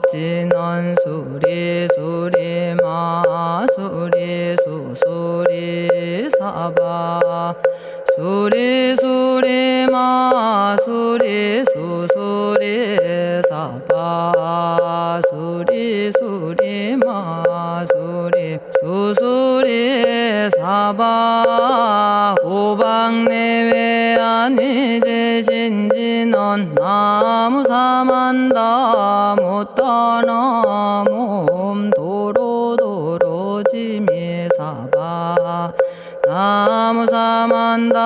만겁진언 수리수리 마수리 수수리 사바 수리수리 마수리 수수리 사바 수리수리 마수리 수수리 사바 오방내외 안이제신진언 나무사만다 못다나 몸 도로도로지미사바 나무사만다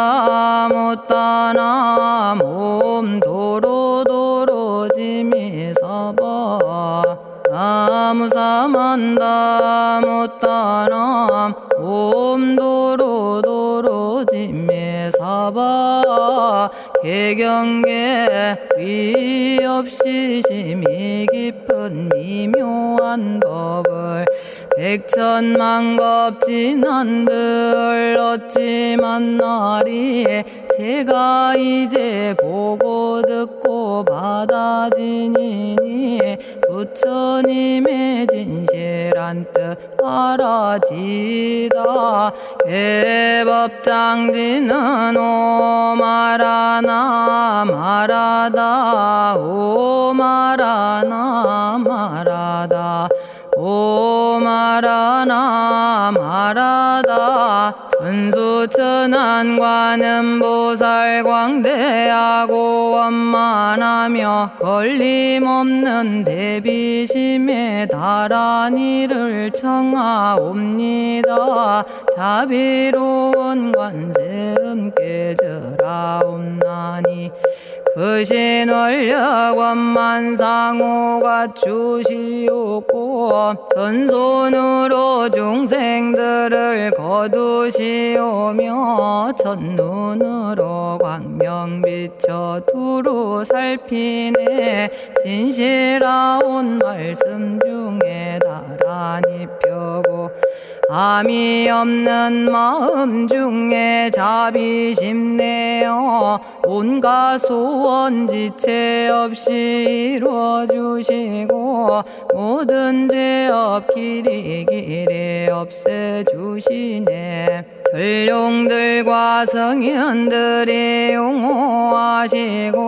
못다나 몸 도로도로지미사바 나무사만다 못다나 몸 도로도로지미사바 개경계 위없이 심히 깊은 미묘한 법을 백천만겁진한들 어찌 만나리 제가 이제 보고 듣고 받아지니니 부처님의 진실한 뜻 알아지다 개법장지는 오마라나 마라다 오마라나 마라다 오마라나 마라다 천수천안관음보살 광대하고 원만하며 걸림없는 대비심에 달한 이를 청하옵니다. 자비로운 관세음께 절하옵나니 크신 원력 원만상호가 주시옵고 전손으로 중생들을 거두시오며 첫눈으로 광명 비쳐 두루 살피네 진실하온 말씀 중에 나란히 펴고 암이 없는 마음 중에 자비심 내어 온갖 소원 지체 없이 이루어주시고 모든 죄업 길이 없애주시네. 전룡들과 성현들이 용호하시고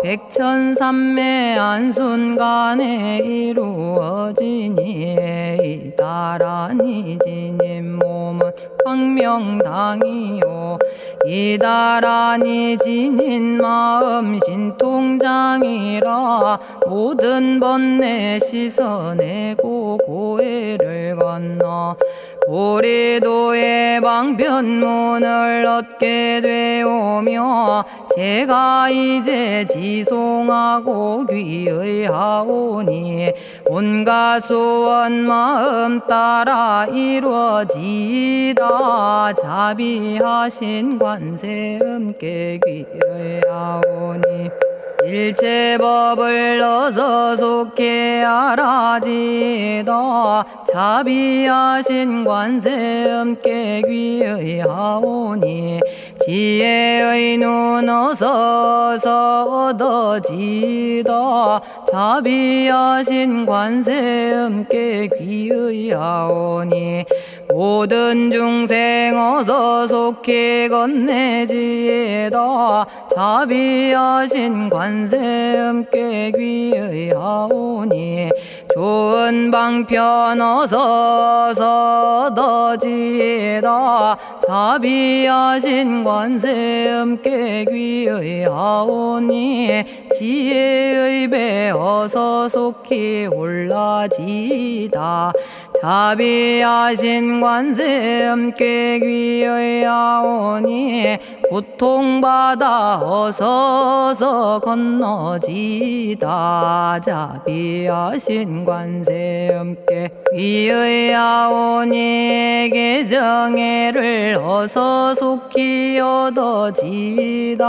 백천삼매 한순간에 이루어지니 이다라니 지님 몸은 광명당이요 이다라니 지닌 마음 신통장이라 모든 번뇌 씻어내고 고해를 건너 보리도의 방편문을 얻게 되오며 제가 이제 지송하고 귀의하오니 온갖 소원 마음 따라 이루어지다 자비하신 관세음께 귀의하오니 일체법을 어서 속히 알아지다 자비하신 관세음께 귀의하오니 지혜의 눈 어서 얻어지다 자비하신 관세음께 귀의하오니 모든 중생 어서 속히 건네지다 자비하신 관세음께 귀의하오니 좋은 방편 어서 얻어지다 자비하신 관세음께 귀의하오니 지혜의 배 어서 속히 올라지다 자비하신 관세음께 귀의하오니 고통받아 어서 건너지다 자비하신 관세음께 귀의하오니 개정애를 어서 속히 얻어지다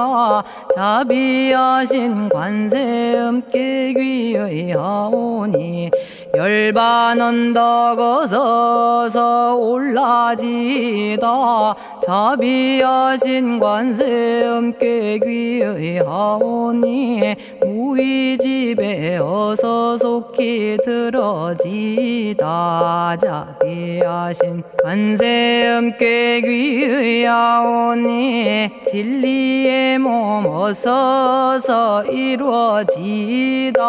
자비하신 관세음께 귀의하오니 열반 언덕 어서 올라지다 자비하신 관세음께 귀의하오니 우리 집에 어서 속히 들어지다. 자비하신 관세음께 귀의하오니 진리의 몸 어서서 이루어지다.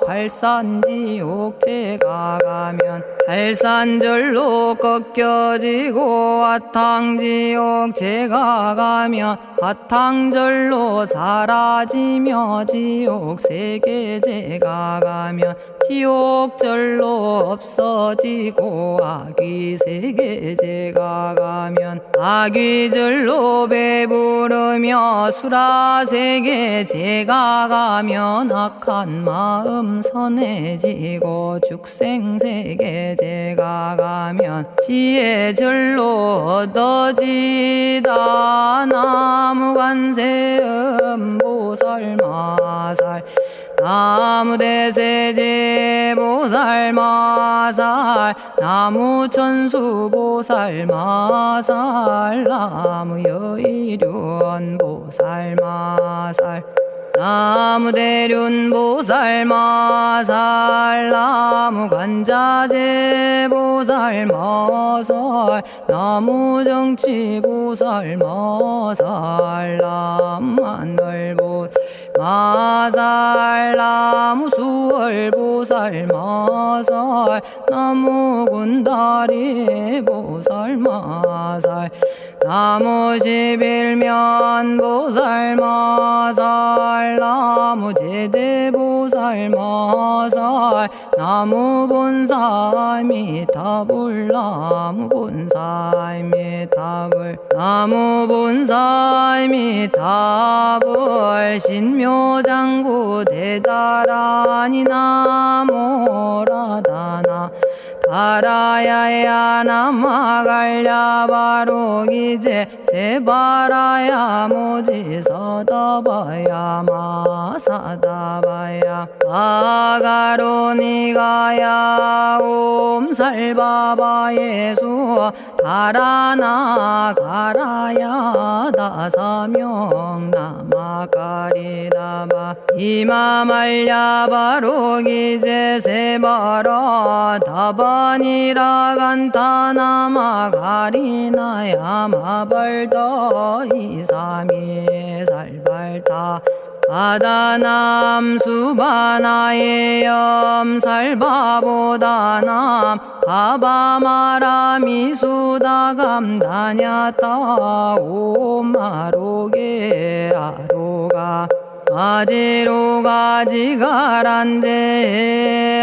갈산지옥 제가 가면 갈산절로 꺾여지고 화탕지옥 제가 가면 화탕절로 사라지며 지옥 세계 제가 가면 지옥절로 없어지고 아귀 세계 제가 가면 아귀절로 배부르며 수라 세계 제가 가면 악한 마음 선해지고 죽생 세계 제가 가면 지혜절로 얻어지다. 나무관세음 보살마살 나무대세제 보살마살 나무천수 보살마살 나무여의륜 보살마살 나무대륜 보살마살 나무관자재 보살마살 나무정치 보살마살 나무하늘 보살마살 나무수월 보살마살 나무군다리 보살마살 나무십일면 보살마살 나무제대 보살마살 나무본사미타불 나무본사미타불 나무본사미타불 신묘장구 대다라니 나모라다나 다라야야 나마갈야 바로기제 세바라야 모지서다바야 마사다바야 마가로니가야 옴살바바예수 다라나 가라야 다사명 나마가리다바 이마말야 바로기제 세바라 다바니라 간타나마 가리나야 마발더 이사미 살발타 바다남 수바나의 염살바보다남 바바마라미 수다감다냐타 오마로게 아로가 아지로가 지가란데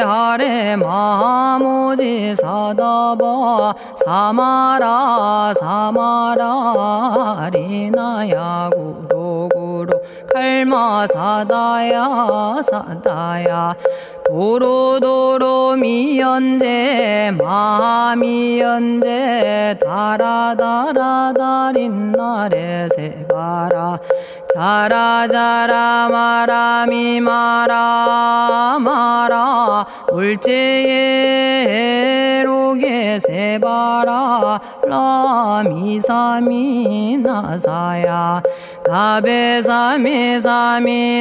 하레 마모지 사다바 사마라 사마라 리나야 구로구로 칼마 사다야 사다야 도로도로 미연제 마미연제 다라다라다린나레 세바라 자라자라 마라미 마라마라 울제에 로게 세바라 라미사미 나사야 나베사미사미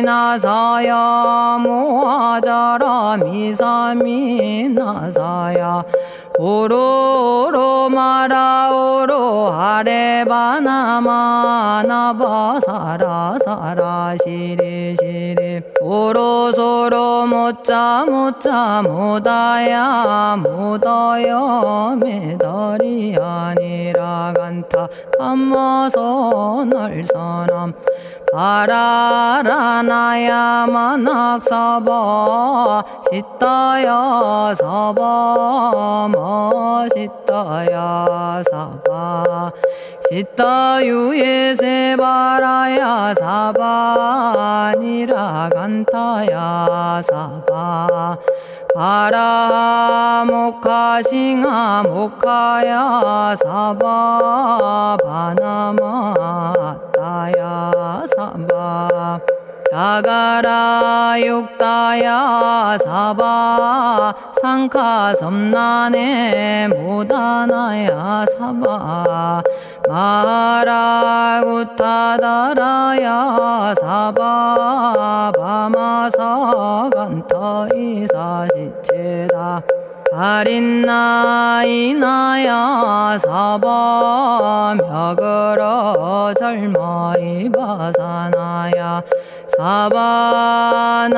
나사야 모아자라 미사미 나사야 오로로 마라오로 아레바나마 나바사라 사라 시리 시리 오로소로 못자 못자 못다야 못다야 메달이 아니라 간타 담마서 날선함 바라라나야 만학사바 시타야 사바 마시타야 사바 시타유예 세바라야 사바니라 간타야 사바 바라 모카싱아 모카야 사바 바나마 따야 사바 자가라 육다야 사바 상카 섬난에 모다나야 사바 마라구타다라야 사바 바마사간타 이사지체다 아린나이나야 사바 며그러 절마이바사나야 사바나모라다나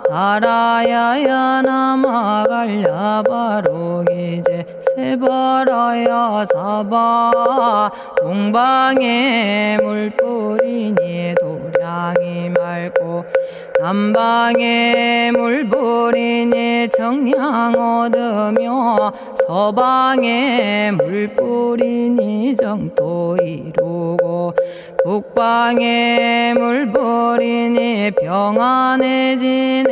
다라야야 나마갈야바로기제 세바라야 사바 동방에 물뿌리니 도량이 맑고 남방에 물뿌리니 정량 얻으며 서방에 물뿌리니 정토 이루고 북방에 물뿌리니 평안해지네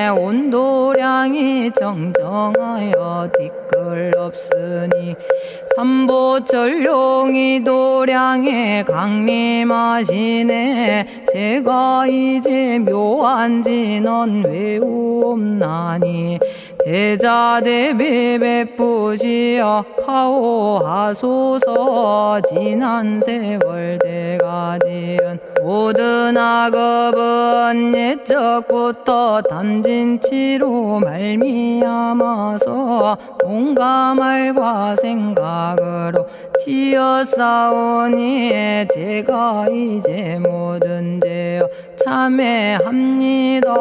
온도량이 정정하여 뒤끌 없으니 삼보철룡이 도량에 강림하시네 제가 이제 묘한 진언 외우옵나니 대자대비 베푸시어 카오하소서 지난 세월 제가 지은 모든 악업은 옛적부터 담진치로 말미암아서 온갖 말과 생각으로 지었사오니 제가 이제 모든 죄여 참회합니다.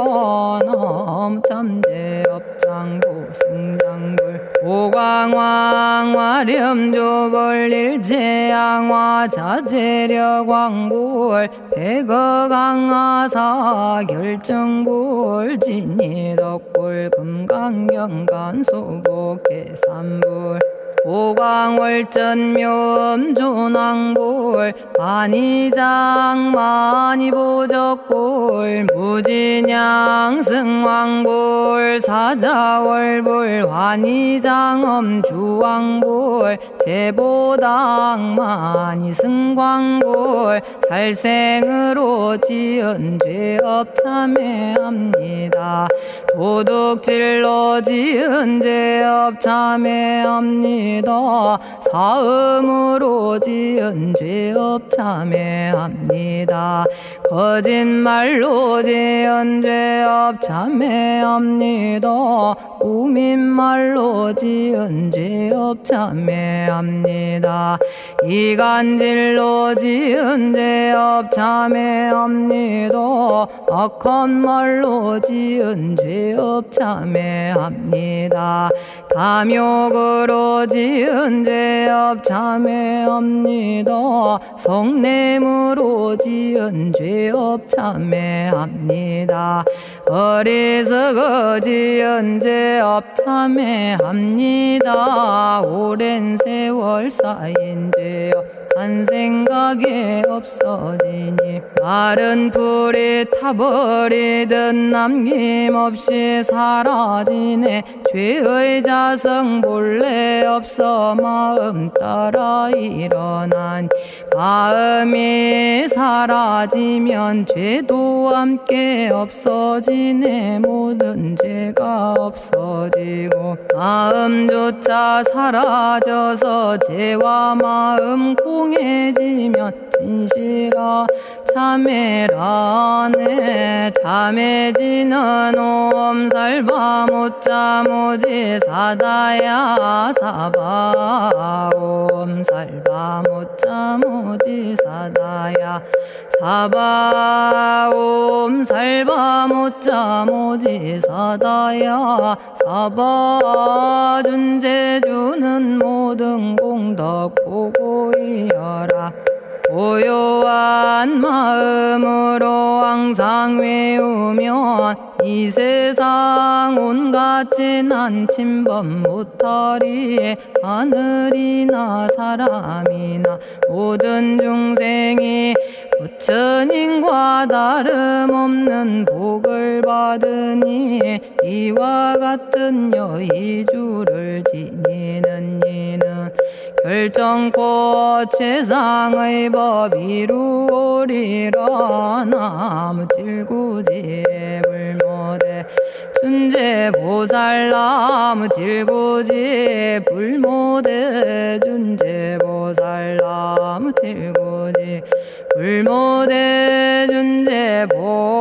남참제업장고 승장불 오광왕 화렴조벌 일제양화 자재력왕불 백어강하사 결정불 진이덕불 금강경간 수복계산불 오광월전묘음존왕불 안이장 만이보적불 무진양승왕불 사자월불 환희장엄주왕불 제보당 만이승광불 살생으로 지은 죄업 참회합니다. 도둑질로 지은 죄업 참회합니다. 사음으로 지은 죄업 참회합니다. 거짓말로 지은 죄업 참회합니다. 꾸민말로 지은 죄업 참회합니다. 이간질로 지은 죄업 참회합니다. 악한 말로 지은 죄업 참회합니다. 탐욕으로 지은 죄업 참회합니다. 성냄으로 지은 죄업 참회합니다. 어리석어 지은 죄업 참회합니다. 오랜 세월 쌓인 죄업 한 생각에 없어지니 마른 풀이 타버리듯 남김없이 사라지네. 죄의 자성 본래 없어 마음 따라 일어나니 마음이 사라지면 죄도 함께 없어지네. 모든 죄가 없어지고 마음조차 사라져서 죄와 마음 공해지면 진실아 참회라네. 참해지는 옴살바 못자 모지 사다야 사바 옴살바 못자 모지 사다야 사바 옴살바 못자 모지 사다야 사바 준제주는 모든 공덕 보고이여라. 고요한 마음으로 항상 외우면 이 세상 온갖 진한 침범 못하리. 하늘이나 사람이나 모든 중생이 부처님과 다름없는 복을 받으니 이와 같은 여의주를 지니는 이는 결정코 최상의 법 이루오리라. 나무질구지 불모대 준재보살. 나무질구지 불모대 준재보살. 나무질구지 불모대 준재보살.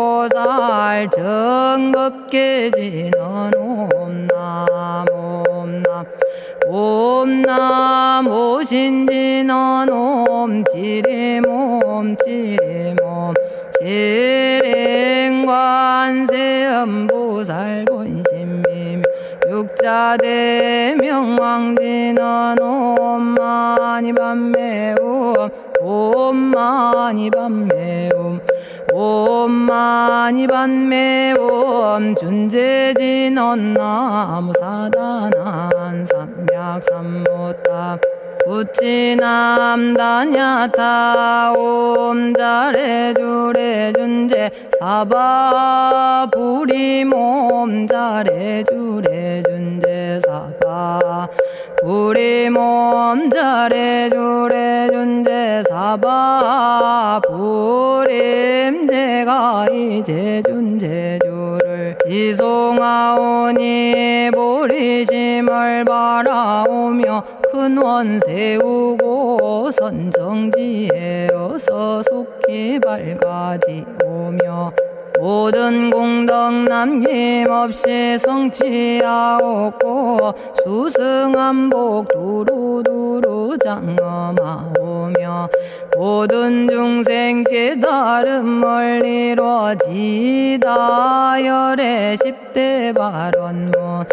정겁계지는 옴남 옴남 옴남 오신지는 옴 지리몸 지리몸 지랭관세음보살 본심미묘 육자대명왕지는 옴마니밤매옴 옴마니밤매옴 옴마니밤매옴 준재진언 나무사다난 삼약삼무타 우치남다냐타 옴자레주레 준재 사바부리몸 자레주레 준재 사바 부리몸 자레주레 준재 사바 부림. 제가 이제 준재주를 지송하오니 보리심을 바라오며 큰 원 세우고 선정지에 어서 속히 밝아지오며 모든 공덕 남김없이 성취하옵고 수승한복 두루두루 장엄하오며 모든 중생 깨달음을 이루어지다. 열의 10대 발언문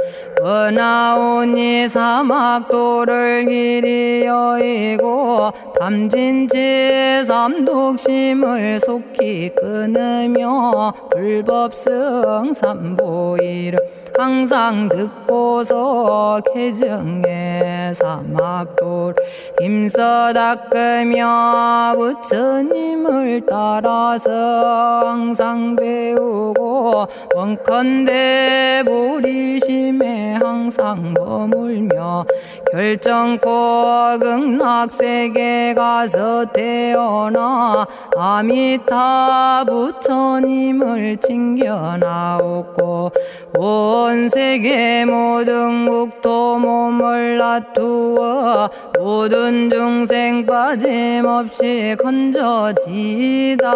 원하오니 사막도를 길이 여의고 탐진치 삼독심을 속히 끊으며 불법승 삼보이를 항상 듣고서 개정의 사막도를 힘써 닦으며 부처님을 따라서 항상 배우고 원컨대 보리심에 항상 머물며 결정코 극락세계 가서 태어나 아미타 부처님을 칭견하옵고 온 세계 모든 국토 몸을 놔두어 모든 중생 빠짐없이 건져지다.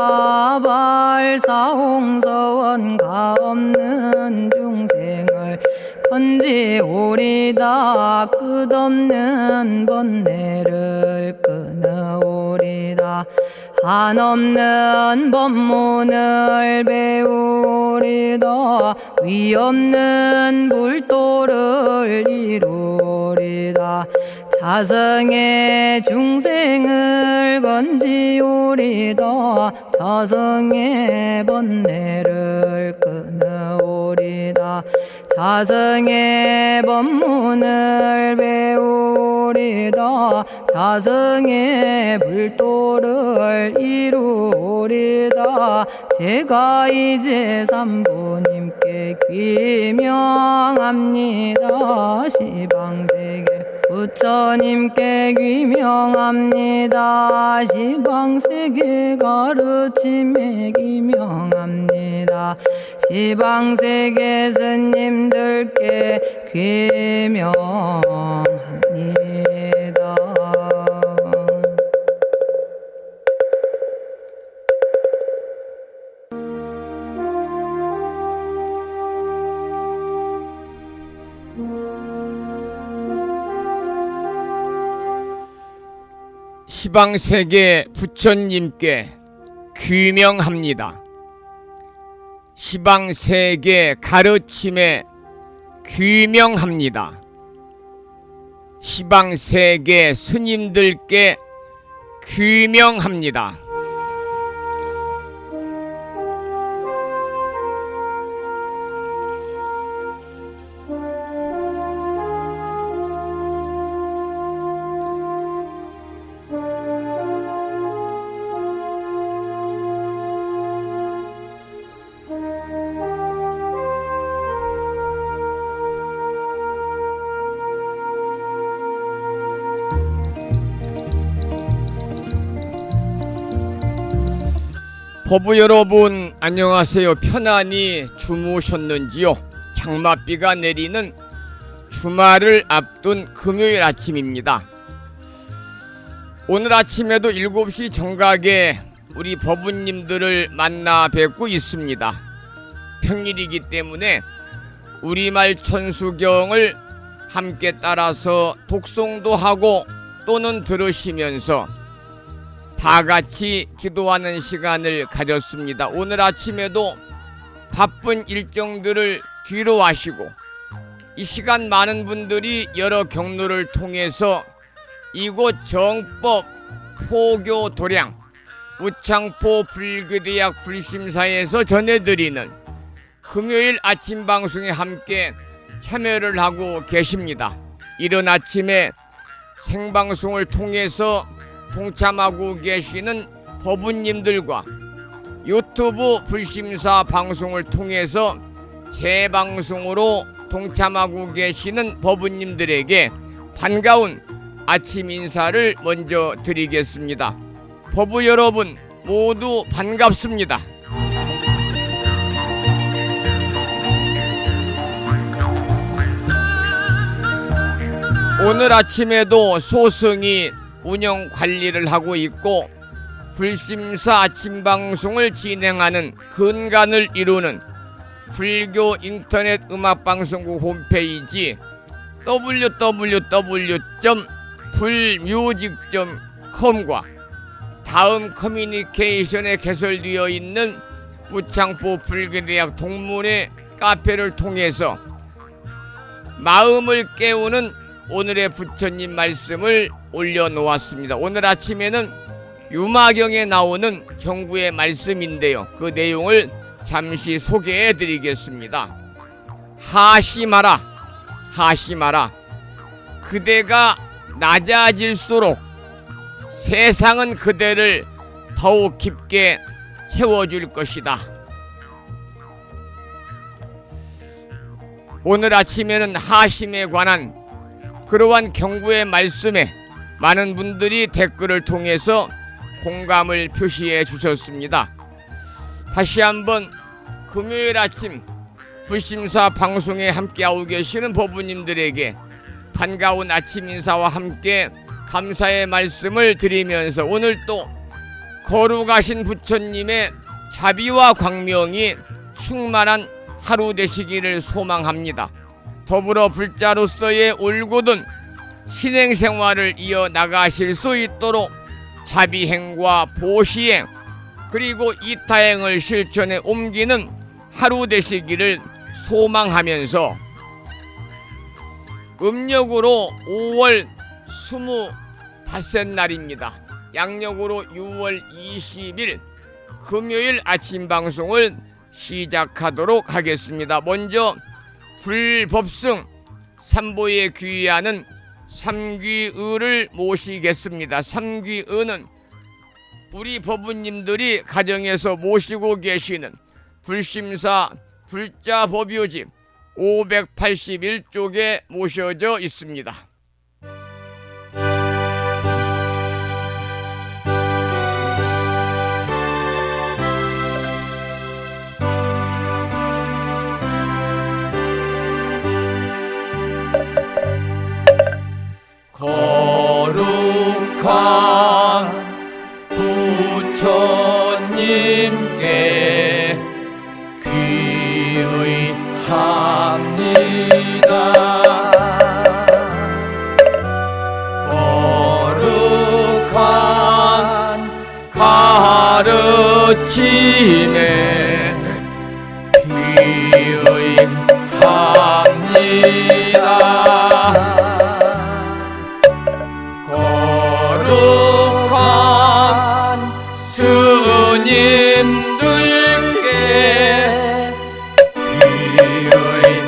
발사홍서원 가없는 중생을 건지오리다. 끝없는 번뇌를 끊어오리다. 한없는 법문을 배우리다. 위없는 불도를 이루리다. 자성의 중생을 건지오리다. 자성의 번뇌를 끊어오리다. 자성의 법문을 배우리다. 자성의 불도를 이루리다. 제가 이제 삼부님께 귀명합니다. 시방세계 부처님께 귀명합니다. 시방세계 가르침에 귀명합니다. 시방세계 스님들께 귀명합니다. 시방세계 부처님께 귀명합니다. 시방세계 가르침에 귀명합니다. 시방세계 스님들께 귀명합니다. 법부 여러분 안녕하세요. 편안히 주무셨는지요? 장맛비가 내리는 주말을 앞둔 금요일 아침입니다. 오늘 아침에도 7시 정각에 우리 법부님들을 만나 뵙고 있습니다. 평일이기 때문에 우리말 천수경을 함께 따라서 독송도 하고 또는 들으시면서 다 같이 기도하는 시간을 가졌습니다. 오늘 아침에도 바쁜 일정들을 뒤로 하시고 이 시간 많은 분들이 여러 경로를 통해서 이곳 정법 포교 도량 우창포 불교대학 불심사에서 전해드리는 금요일 아침 방송에 함께 참여를 하고 계십니다. 이른 아침에 생방송을 통해서 동참하고 계시는 법부님들과 유튜브 불심사 방송을 통해서 재방송으로 동참하고 계시는 법부님들에게 반가운 아침 인사를 먼저 드리겠습니다. 법부 여러분 모두 반갑습니다. 오늘 아침에도 소승이 운영 관리를 하고 있고 불심사 아침 방송을 진행하는 근간을 이루는 불교 인터넷 음악방송국 홈페이지 www.불뮤직.com과 다음 커뮤니케이션에 개설되어 있는 우창포 불교대학 동문회 카페를 통해서 마음을 깨우는 오늘의 부처님 말씀을 올려놓았습니다. 오늘 아침에는 유마경에 나오는 경구의 말씀인데요. 그 내용을 잠시 소개해 드리겠습니다. 하심하라 하심하라. 그대가 낮아질수록 세상은 그대를 더욱 깊게 채워줄 것이다. 오늘 아침에는 하심에 관한 그러한 경구의 말씀에 많은 분들이 댓글을 통해서 공감을 표시해 주셨습니다. 다시 한번 금요일 아침 불심사 방송에 함께하고 계시는 법부님들에게 반가운 아침 인사와 함께 감사의 말씀을 드리면서 오늘 또 거룩하신 부처님의 자비와 광명이 충만한 하루 되시기를 소망합니다. 더불어 불자로서의 올곧은 신행생활을 이어나가실 수 있도록 자비행과 보시행 그리고 이타행을 실천에 옮기는 하루 되시기를 소망하면서 음력으로 5월 25셋날입니다. 양력으로 6월 20일 금요일 아침 방송을 시작하도록 하겠습니다. 먼저 불법승 삼보에 귀의하는 삼귀의를 모시겠습니다. 삼귀의는 우리 법부님들이 가정에서 모시고 계시는 불심사 불자법요집 581쪽에 모셔져 있습니다. 거룩한 부처님께 귀의합니다. 거룩한 가르침에 귀의합니다. 거룩한 스님들께 귀의합니다.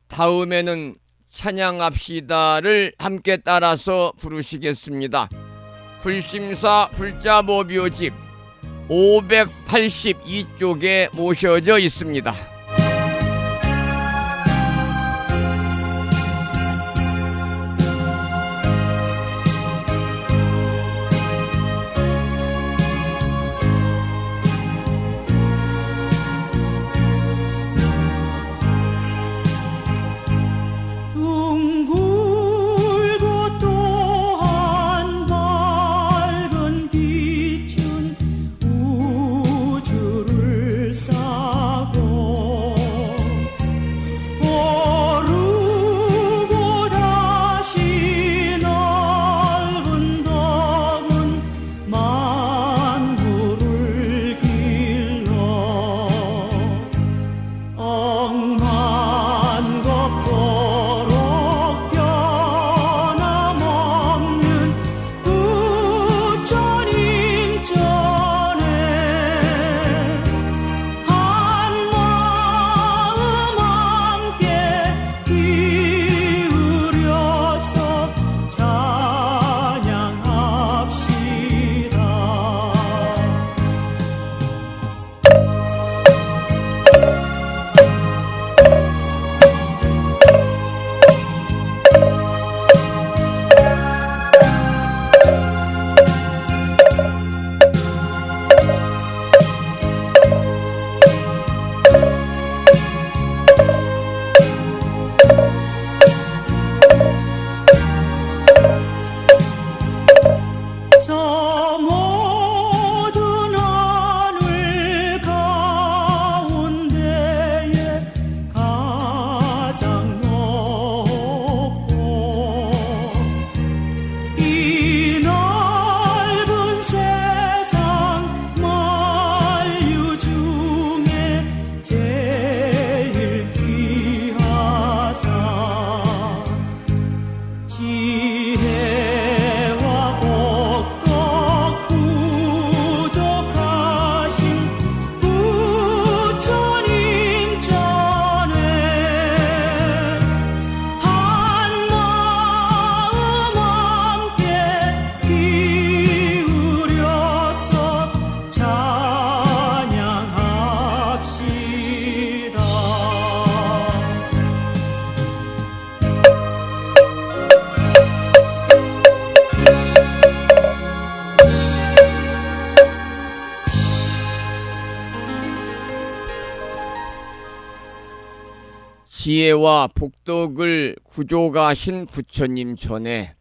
다음에는 찬양합시다를 함께 따라서 부르시겠습니다. 불심사 불자법요집 582쪽에 모셔져 있습니다. 지혜와 복덕을 구조가신 부처님 전에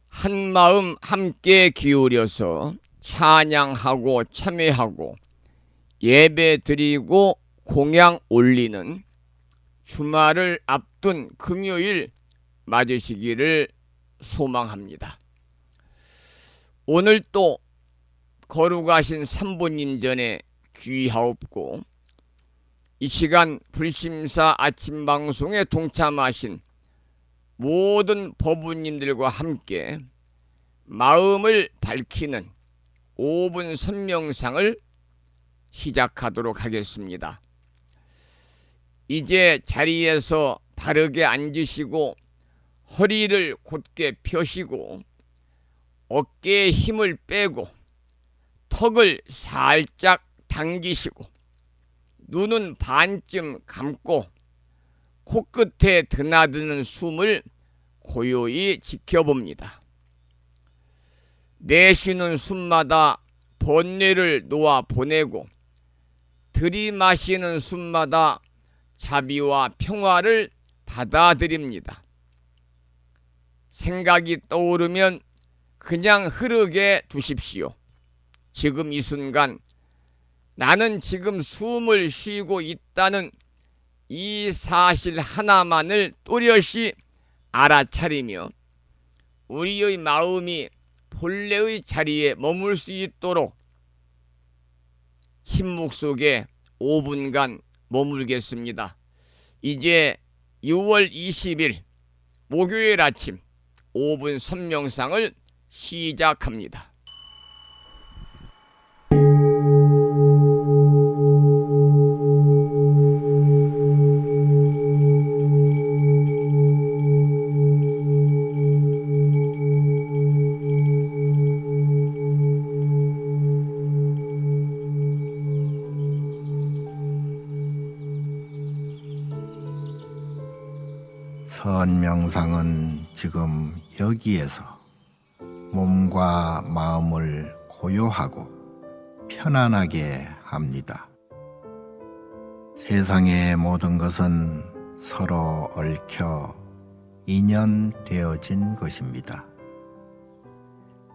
한마음 함께 기울여서 찬양하고 참회하고 예배 드리고 공양 올리는 주말을 앞둔 금요일 맞으시기를 소망합니다. 오늘 또 거룩하신 삼부님 전에 귀하옵고 이 시간 불심사 아침 방송에 동참하신 모든 법우님들과 함께 마음을 밝히는 5분 선명상을 시작하도록 하겠습니다. 이제 자리에서 바르게 앉으시고 허리를 곧게 펴시고 어깨에 힘을 빼고 턱을 살짝 당기시고 눈은 반쯤 감고 코끝에 드나드는 숨을 고요히 지켜봅니다. 내쉬는 숨마다 번뇌를 놓아 보내고 들이마시는 숨마다 자비와 평화를 받아들입니다. 생각이 떠오르면 그냥 흐르게 두십시오. 지금 이 순간 나는 지금 숨을 쉬고 있다는 이 사실 하나만을 또렷이 알아차리며 우리의 마음이 본래의 자리에 머물 수 있도록 침묵 속에 5분간 머물겠습니다. 이제 6월 20일 목요일 아침 5분 선명상을 시작합니다. 선명상은 지금 여기에서 몸과 마음을 고요하고 편안하게 합니다. 세상의 모든 것은 서로 얽혀 인연되어진 것입니다.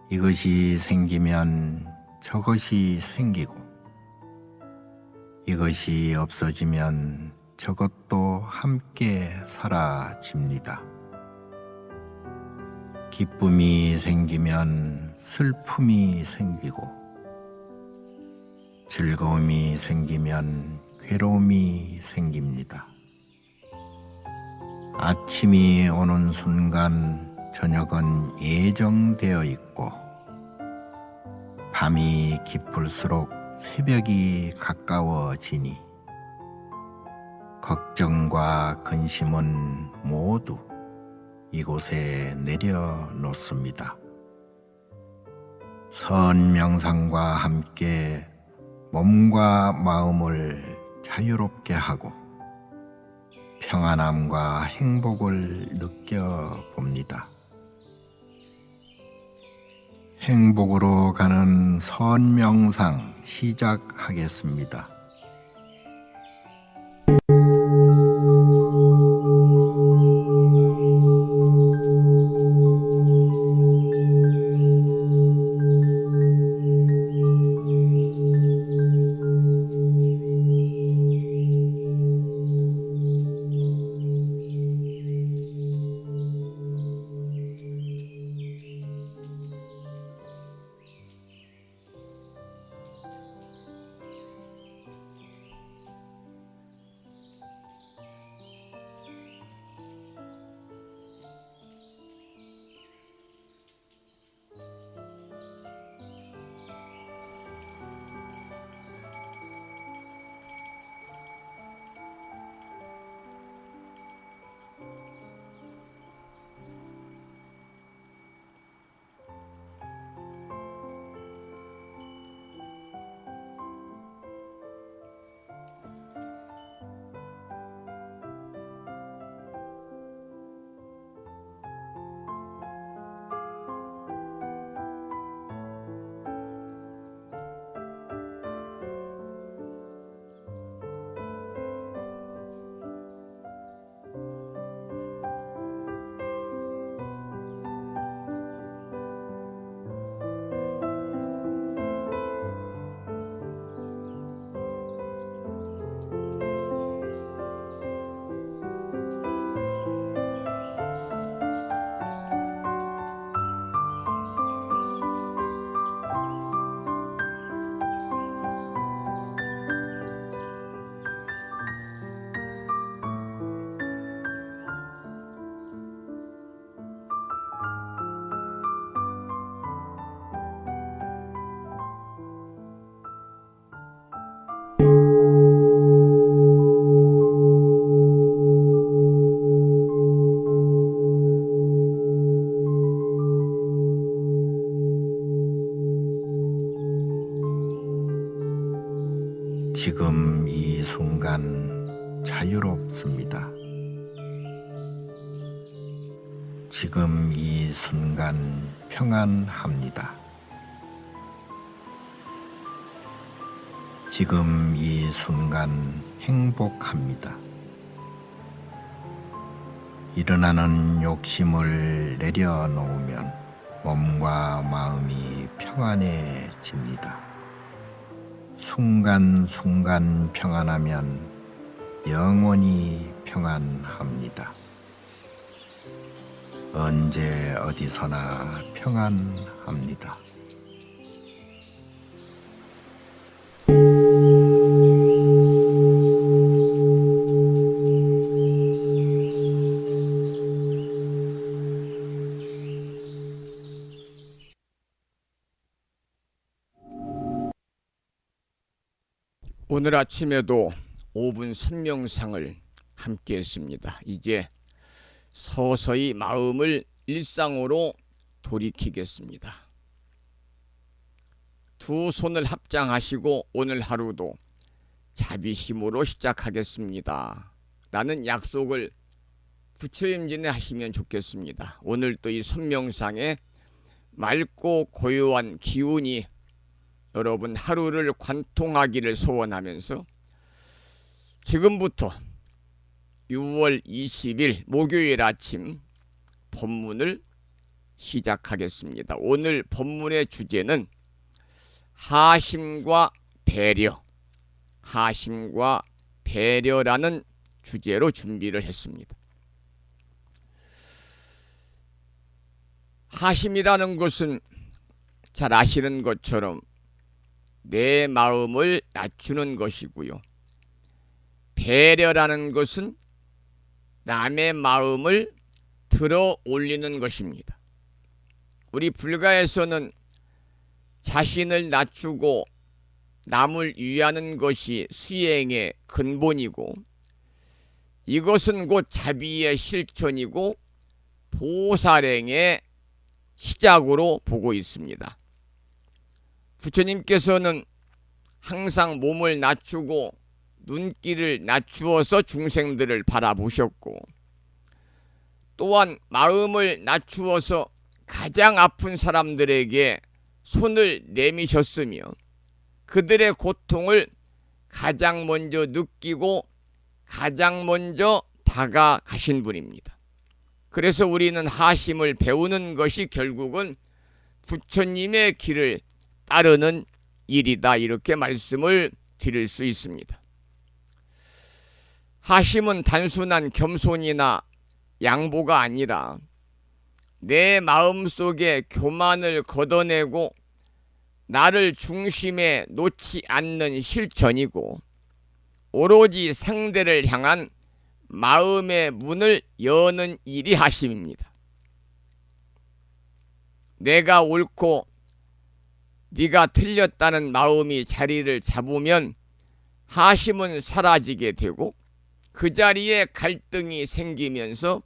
이것이 생기면 저것이 생기고 이것이 없어지면 저것도 함께 사라집니다. 기쁨이 생기면 슬픔이 생기고 즐거움이 생기면 괴로움이 생깁니다. 아침이 오는 순간 저녁은 예정되어 있고 밤이 깊을수록 새벽이 가까워지니 걱정과 근심은 모두 이곳에 내려놓습니다. 선명상과 함께 몸과 마음을 자유롭게 하고 평안함과 행복을 느껴봅니다. 행복으로 가는 선명상 시작하겠습니다. 지금 이 순간 자유롭습니다. 지금 이 순간 평안합니다. 지금 이 순간 행복합니다. 일어나는 욕심을 내려놓으면 몸과 마음이 평안해집니다. 순간순간 평안하면 영원히 평안합니다. 언제 어디서나 평안합니다. 오늘 아침에도 5분 선명상을 함께 했습니다. 이제 서서히 마음을 일상으로 돌이키겠습니다. 두 손을 합장하시고 오늘 하루도 자비심으로 시작하겠습니다. 라는 약속을 부처임진에 하시면 좋겠습니다. 오늘 또 이 선명상에 맑고 고요한 기운이 여러분 하루를 관통하기를 소원하면서 지금부터 6월 20일 목요일 아침 법문을 시작하겠습니다. 오늘 법문의 주제는 하심과 배려, 하심과 배려라는 주제로 준비를 했습니다. 하심이라는 것은 잘 아시는 것처럼 내 마음을 낮추는 것이고요. 배려라는 것은 남의 마음을 들어 올리는 것입니다. 우리 불가에서는 자신을 낮추고 남을 위하는 것이 수행의 근본이고 이것은 곧 자비의 실천이고 보살행의 시작으로 보고 있습니다. 부처님께서는 항상 몸을 낮추고 눈길을 낮추어서 중생들을 바라보셨고 또한 마음을 낮추어서 가장 아픈 사람들에게 손을 내미셨으며 그들의 고통을 가장 먼저 느끼고 가장 먼저 다가가신 분입니다. 그래서 우리는 하심을 배우는 것이 결국은 부처님의 길을 따르는 일이다 이렇게 말씀을 드릴 수 있습니다. 하심은 단순한 겸손이나 양보가 아니라 내 마음속에 교만을 걷어내고 나를 중심에 놓지 않는 실천이고 오로지 상대를 향한 마음의 문을 여는 일이 하심입니다. 내가 옳고 네가 틀렸다는 마음이 자리를 잡으면 하심은 사라지게 되고 그 자리에 갈등이 생기면서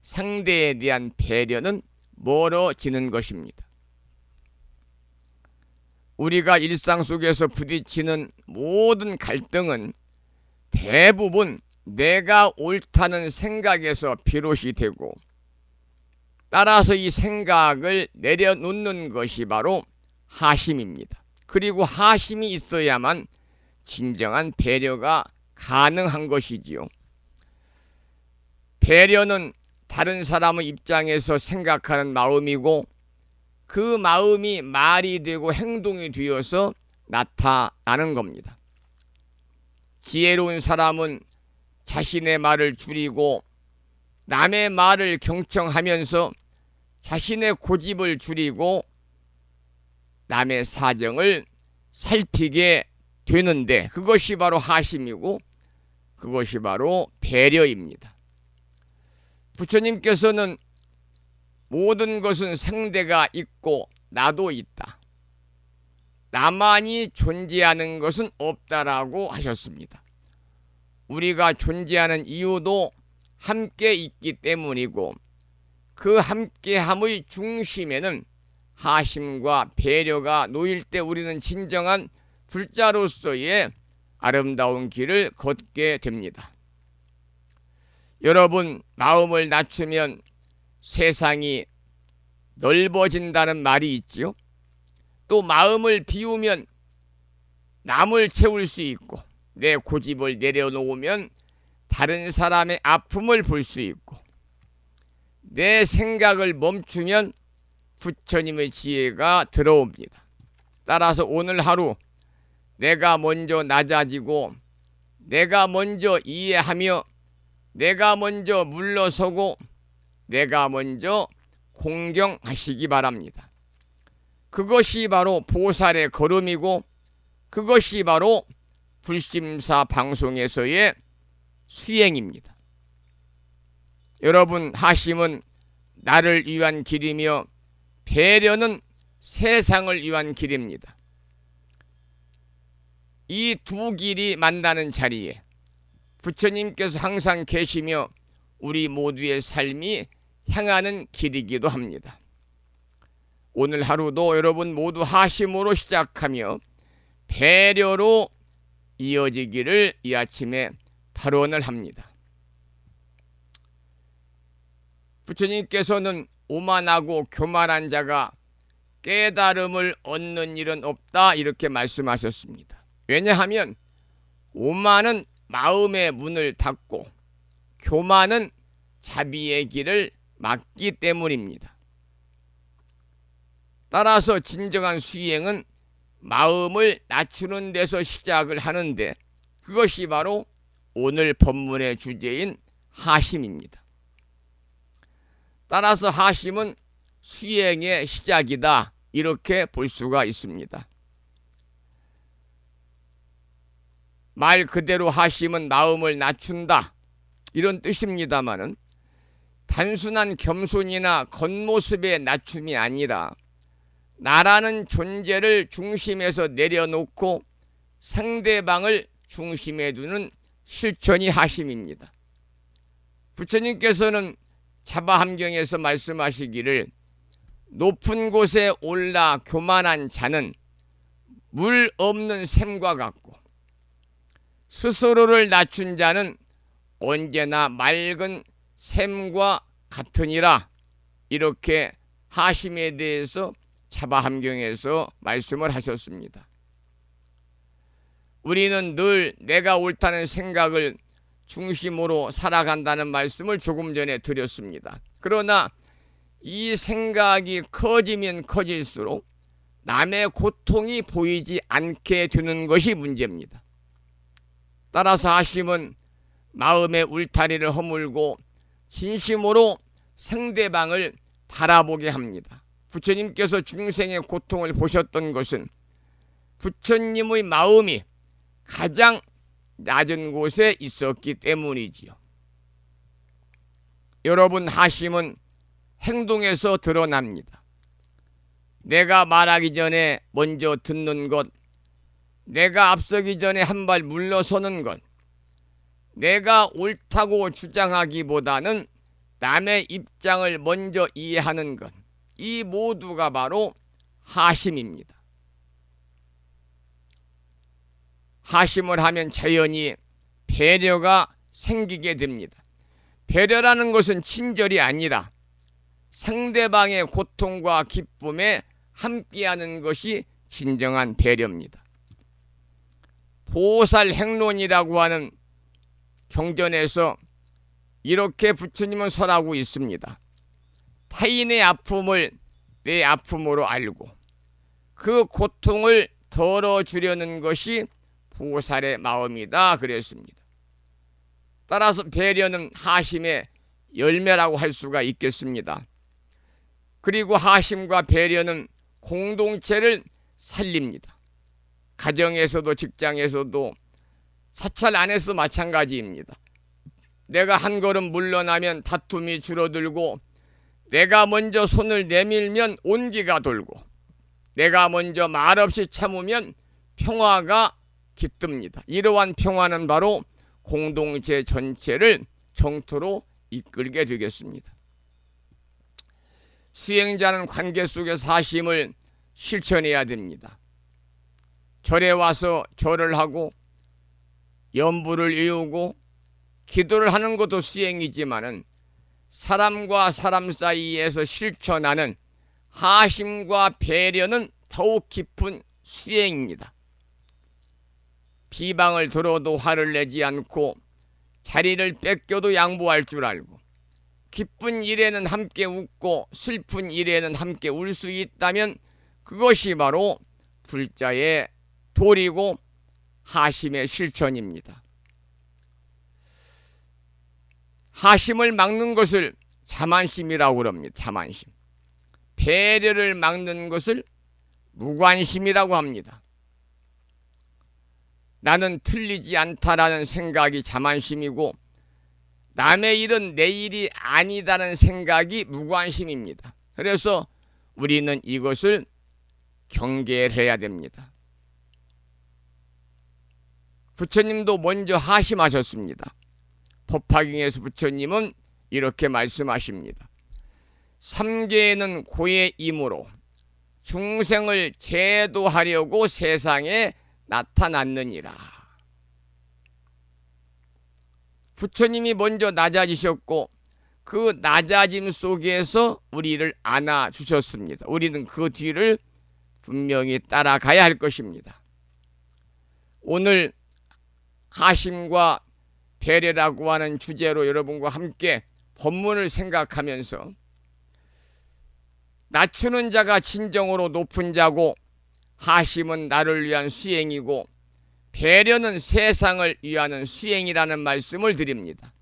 상대에 대한 배려는 멀어지는 것입니다. 우리가 일상 속에서 부딪히는 모든 갈등은 대부분 내가 옳다는 생각에서 비롯이 되고 따라서 이 생각을 내려놓는 것이 바로 하심입니다. 그리고 하심이 있어야만 진정한 배려가 가능한 것이지요. 배려는 다른 사람의 입장에서 생각하는 마음이고 그 마음이 말이 되고 행동이 되어서 나타나는 겁니다. 지혜로운 사람은 자신의 말을 줄이고 남의 말을 경청하면서 자신의 고집을 줄이고 남의 사정을 살피게 되는데 그것이 바로 하심이고 그것이 바로 배려입니다. 부처님께서는 모든 것은 상대가 있고 나도 있다. 나만이 존재하는 것은 없다라고 하셨습니다. 우리가 존재하는 이유도 함께 있기 때문이고 그 함께함의 중심에는 하심과 배려가 놓일 때 우리는 진정한 불자로서의 아름다운 길을 걷게 됩니다. 여러분, 마음을 낮추면 세상이 넓어진다는 말이 있지요. 또 마음을 비우면 남을 채울 수 있고, 내 고집을 내려놓으면 다른 사람의 아픔을 볼 수 있고, 내 생각을 멈추면 부처님의 지혜가 들어옵니다. 따라서 오늘 하루 내가 먼저 낮아지고, 내가 먼저 이해하며, 내가 먼저 물러서고, 내가 먼저 공경하시기 바랍니다. 그것이 바로 보살의 걸음이고, 그것이 바로 불심사 방송에서의 수행입니다. 여러분, 하심은 나를 위한 길이며 배려는 세상을 위한 길입니다. 이 두 길이 만나는 자리에 부처님께서 항상 계시며 우리 모두의 삶이 향하는 길이기도 합니다. 오늘 하루도 여러분 모두 하심으로 시작하며 배려로 이어지기를 이 아침에 발언을 합니다. 부처님께서는 오만하고 교만한 자가 깨달음을 얻는 일은 없다, 이렇게 말씀하셨습니다. 왜냐하면 오만은 마음의 문을 닫고 교만은 자비의 길을 막기 때문입니다. 따라서 진정한 수행은 마음을 낮추는 데서 시작을 하는데, 그것이 바로 오늘 법문의 주제인 하심입니다. 따라서 하심은 수행의 시작이다, 이렇게 볼 수가 있습니다. 말 그대로 하심은 마음을 낮춘다, 이런 뜻입니다마는 단순한 겸손이나 겉모습의 낮춤이 아니라 나라는 존재를 중심에서 내려놓고 상대방을 중심에 두는 실천이 하심입니다. 부처님께서는 자바함경에서 말씀하시기를 높은 곳에 올라 교만한 자는 물 없는 샘과 같고 스스로를 낮춘 자는 언제나 맑은 샘과 같으니라, 이렇게 하심에 대해서 자바함경에서 말씀을 하셨습니다. 우리는 늘 내가 옳다는 생각을 중심으로 살아간다는 말씀을 조금 전에 드렸습니다. 그러나 이 생각이 커지면 커질수록 남의 고통이 보이지 않게 되는 것이 문제입니다. 따라서 하심은 마음의 울타리를 허물고 진심으로 상대방을 바라보게 합니다. 부처님께서 중생의 고통을 보셨던 것은 부처님의 마음이 가장 낮은 곳에 있었기 때문이지요. 여러분, 하심은 행동에서 드러납니다. 내가 말하기 전에 먼저 듣는 것, 내가 앞서기 전에 한 발 물러서는 것, 내가 옳다고 주장하기보다는 남의 입장을 먼저 이해하는 것, 이 모두가 바로 하심입니다. 하심을 하면 자연히 배려가 생기게 됩니다. 배려라는 것은 친절이 아니라 상대방의 고통과 기쁨에 함께하는 것이 진정한 배려입니다. 보살 행론이라고 하는 경전에서 이렇게 부처님은 설하고 있습니다. 타인의 아픔을 내 아픔으로 알고 그 고통을 덜어주려는 것이 보살의 마음이다, 그랬습니다. 따라서 배려는 하심의 열매라고 할 수가 있겠습니다. 그리고 하심과 배려는 공동체를 살립니다. 가정에서도 직장에서도 사찰 안에서 마찬가지입니다. 내가 한 걸음 물러나면 다툼이 줄어들고, 내가 먼저 손을 내밀면 온기가 돌고, 내가 먼저 말없이 참으면 평화가 깃듭니다. 이러한 평화는 바로 공동체 전체를 정토로 이끌게 되겠습니다. 수행자는 관계 속에서 하심을 실천해야 됩니다. 절에 와서 절을 하고 염불을 이루고 기도를 하는 것도 수행이지만은 사람과 사람 사이에서 실천하는 하심과 배려는 더욱 깊은 수행입니다. 비방을 들어도 화를 내지 않고 자리를 뺏겨도 양보할 줄 알고 기쁜 일에는 함께 웃고 슬픈 일에는 함께 울 수 있다면 그것이 바로 불자의 도리고 하심의 실천입니다. 하심을 막는 것을 자만심이라고 그럽니다. 자만심. 배려를 막는 것을 무관심이라고 합니다. 나는 틀리지 않다라는 생각이 자만심이고 남의 일은 내 일이 아니다는 생각이 무관심입니다. 그래서 우리는 이것을 경계해야 됩니다. 부처님도 먼저 하심하셨습니다. 법화경에서 부처님은 이렇게 말씀하십니다. 삼계에는 고의 이무로 중생을 제도하려고 세상에 나타났느니라. 부처님이 먼저 낮아지셨고 그 낮아짐 속에서 우리를 안아주셨습니다. 우리는 그 뒤를 분명히 따라가야 할 것입니다. 오늘 하심과 배려라고 하는 주제로 여러분과 함께 법문을 생각하면서 낮추는 자가 진정으로 높은 자고 하심은 나를 위한 수행이고 배려는 세상을 위하는 수행이라는 말씀을 드립니다.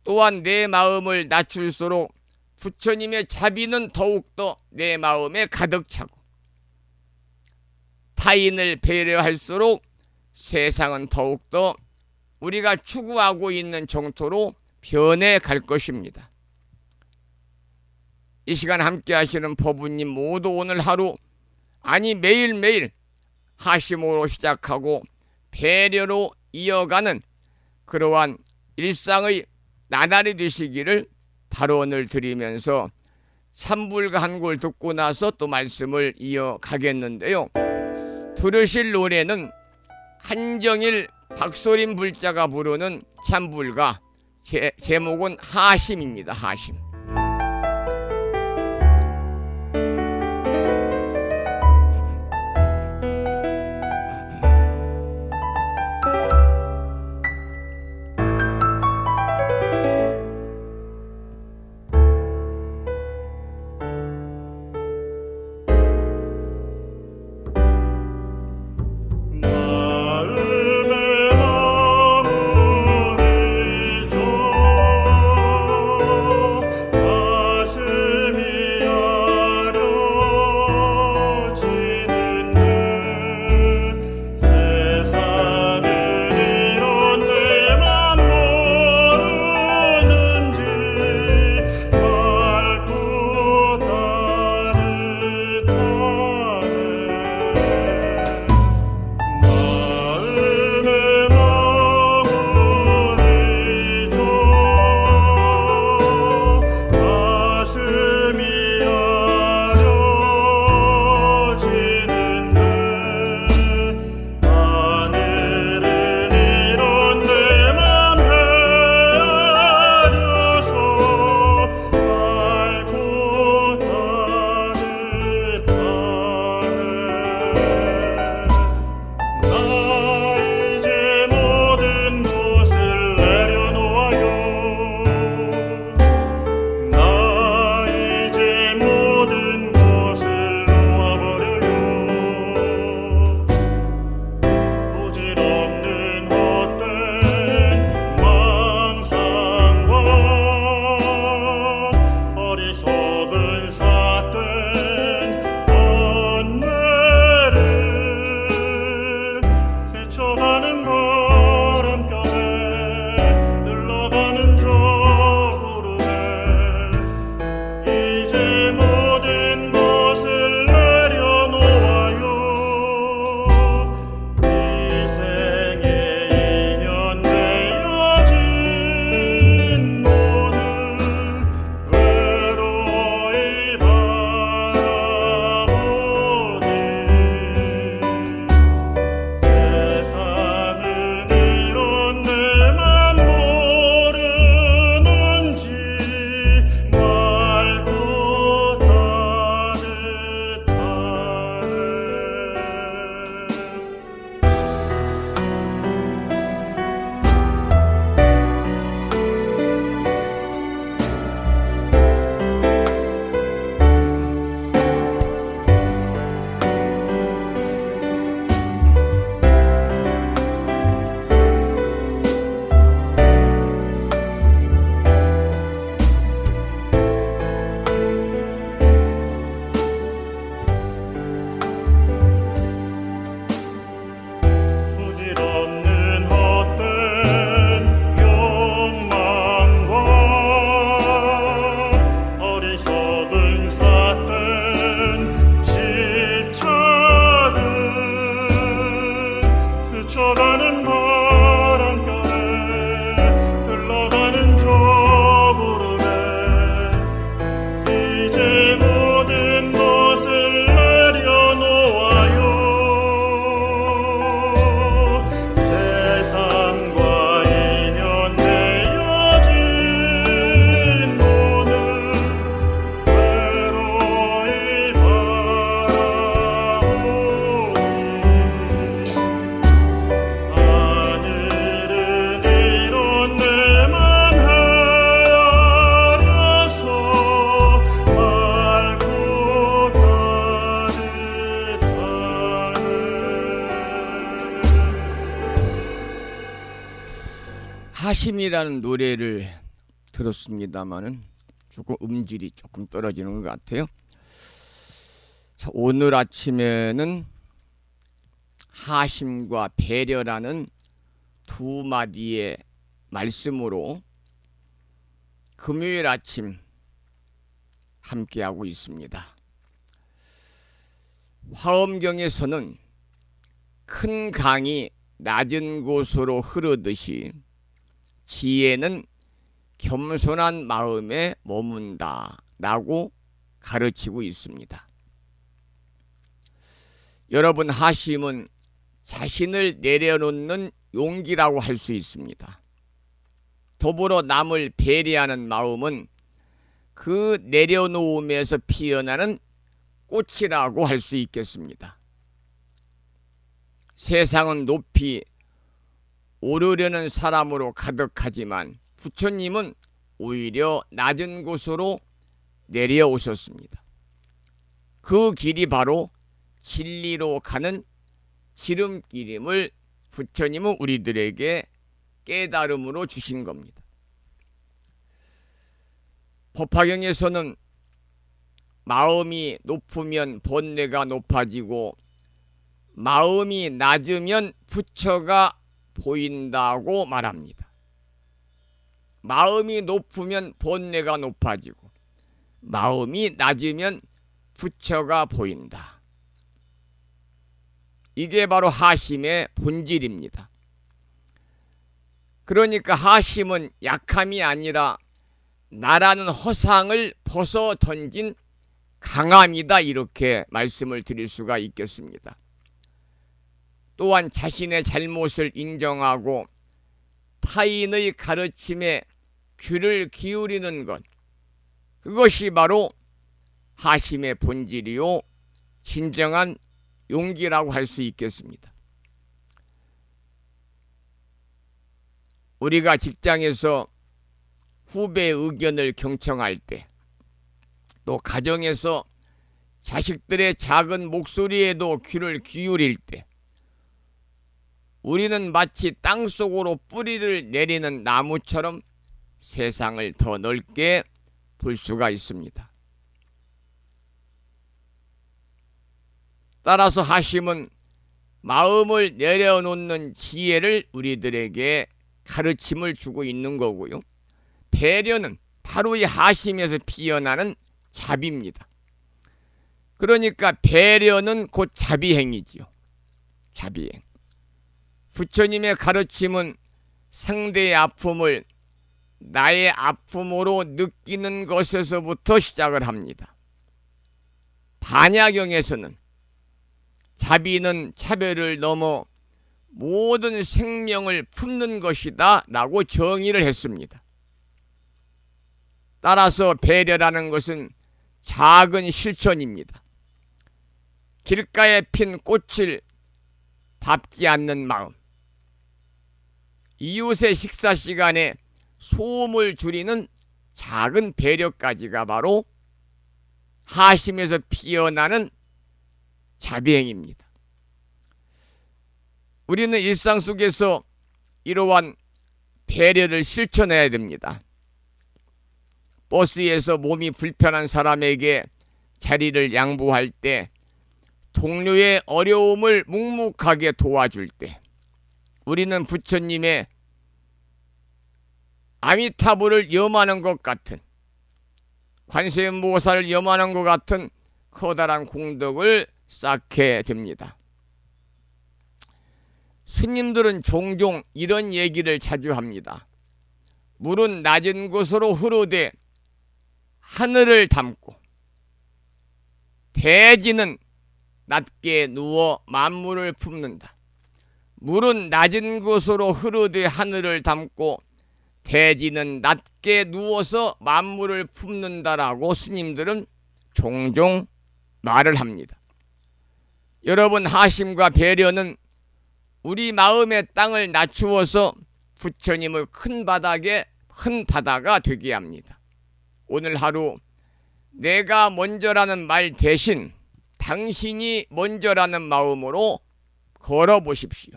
또한 내 마음을 낮출수록 부처님의 자비는 더욱더 내 마음에 가득 차고 타인을 배려할수록 세상은 더욱더 우리가 추구하고 있는 정토로 변해갈 것입니다. 이 시간 함께 하시는 법우님 모두 오늘 하루 아니 매일매일 하심으로 시작하고 배려로 이어가는 그러한 일상의 나날이 되시기를 발언을 드리면서 참불가 한 곡을 듣고 나서 또 말씀을 이어가겠는데요. 들으실 노래는 한정일 박소림 불자가 부르는 참불가 제목은 하심입니다. 하심. 하심이라는 노래를 들었습니다마는 조금 음질이 조금 떨어지는 것 같아요. 자, 오늘 아침에는 하심과 배려라는 두 마디의 말씀으로 금요일 아침 함께하고 있습니다. 화엄경에서는 큰 강이 낮은 곳으로 흐르듯이 지혜는 겸손한 마음에 머문다 라고 가르치고 있습니다. 여러분, 하심은 자신을 내려놓는 용기라고 할 수 있습니다. 더불어 남을 배려하는 마음은 그 내려놓음에서 피어나는 꽃이라고 할 수 있겠습니다. 세상은 높이 오르려는 사람으로 가득하지만 부처님은 오히려 낮은 곳으로 내려오셨습니다. 그 길이 바로 진리로 가는 지름길임을 부처님은 우리들에게 깨달음으로 주신 겁니다. 법화경에서는 마음이 높으면 번뇌가 높아지고 마음이 낮으면 부처가 보인다고 말합니다. 마음이 높으면 번뇌가 높아지고 마음이 낮으면 부처가 보인다. 이게 바로 하심의 본질입니다. 그러니까 하심은 약함이 아니라 나라는 허상을 벗어 던진 강함이다, 이렇게 말씀을 드릴 수가 있겠습니다. 또한 자신의 잘못을 인정하고 타인의 가르침에 귀를 기울이는 것, 그것이 바로 하심의 본질이요 진정한 용기라고 할 수 있겠습니다. 우리가 직장에서 후배의 의견을 경청할 때, 또 가정에서 자식들의 작은 목소리에도 귀를 기울일 때, 우리는 마치 땅속으로 뿌리를 내리는 나무처럼 세상을 더 넓게 볼 수가 있습니다. 따라서 하심은 마음을 내려놓는 지혜를 우리들에게 가르침을 주고 있는 거고요. 배려는 바로 이 하심에서 피어나는 자비입니다. 그러니까 배려는 곧 자비행이지요. 자비행. 부처님의 가르침은 상대의 아픔을 나의 아픔으로 느끼는 것에서부터 시작을 합니다. 반야경에서는 자비는 차별을 넘어 모든 생명을 품는 것이다 라고 정의를 했습니다. 따라서 배려라는 것은 작은 실천입니다. 길가에 핀 꽃을 밟지 않는 마음, 이웃의 식사 시간에 소음을 줄이는 작은 배려까지가 바로 하심에서 피어나는 자비행입니다. 우리는 일상 속에서 이러한 배려를 실천해야 됩니다. 버스에서 몸이 불편한 사람에게 자리를 양보할 때, 동료의 어려움을 묵묵하게 도와줄 때, 우리는 부처님의 아미타불을 염하는 것 같은, 관세음보살을 염하는 것 같은 커다란 공덕을 쌓게 됩니다. 스님들은 종종 이런 얘기를 자주 합니다. 물은 낮은 곳으로 흐르되 하늘을 닮고, 대지는 낮게 누워 만물을 품는다. 물은 낮은 곳으로 흐르되 하늘을 닮고 대지는 낮게 누워서 만물을 품는다라고 스님들은 종종 말을 합니다. 여러분, 하심과 배려는 우리 마음의 땅을 낮추어서 부처님의 큰 바다가 되게 합니다. 오늘 하루 내가 먼저라는 말 대신 당신이 먼저라는 마음으로 걸어보십시오.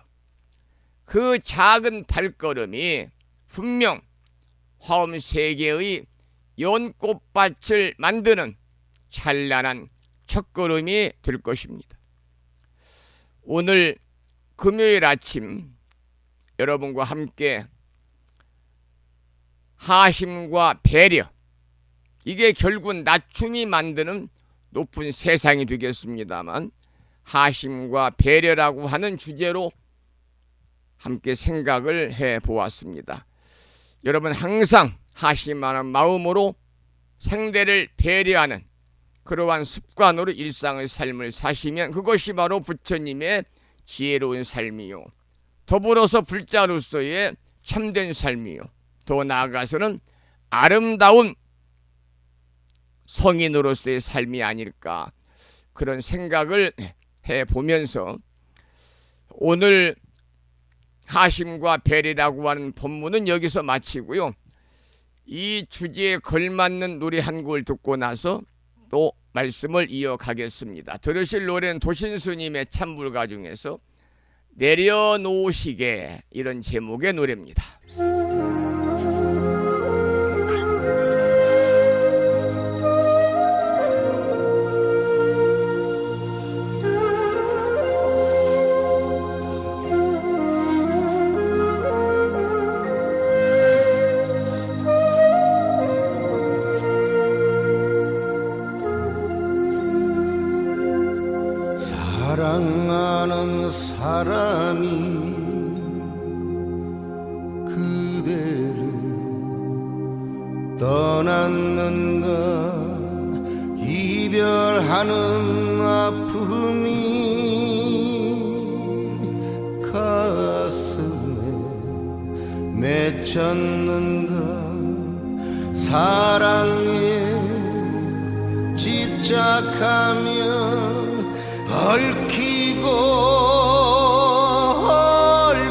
그 작은 발걸음이 분명 화엄 세계의 연꽃밭을 만드는 찬란한 첫걸음이 될 것입니다. 오늘 금요일 아침 여러분과 함께 하심과 배려, 이게 결국 낮춤이 만드는 높은 세상이 되겠습니다만, 하심과 배려라고 하는 주제로 함께 생각을 해보았습니다. 여러분 항상 하심하는 마음으로 상대를 배려하는 그러한 습관으로 일상의 삶을 사시면 그것이 바로 부처님의 지혜로운 삶이요, 더불어서 불자로서의 참된 삶이요, 더 나아가서는 아름다운 성인으로서의 삶이 아닐까, 그런 생각을 해보면서 오늘 하심과 배려라고 하는 본문은 여기서 마치고요. 이 주제에 걸맞는 노래 한 곡을 듣고 나서 또 말씀을 이어가겠습니다. 들으실 노래는 도신스님의 참불가 중에서 내려놓으시게, 이런 제목의 노래입니다. 사랑하는 사람이 그대를 떠났는가, 이별하는 아픔이 가슴에 맺혔는가, 사랑에 집착하면 얽히고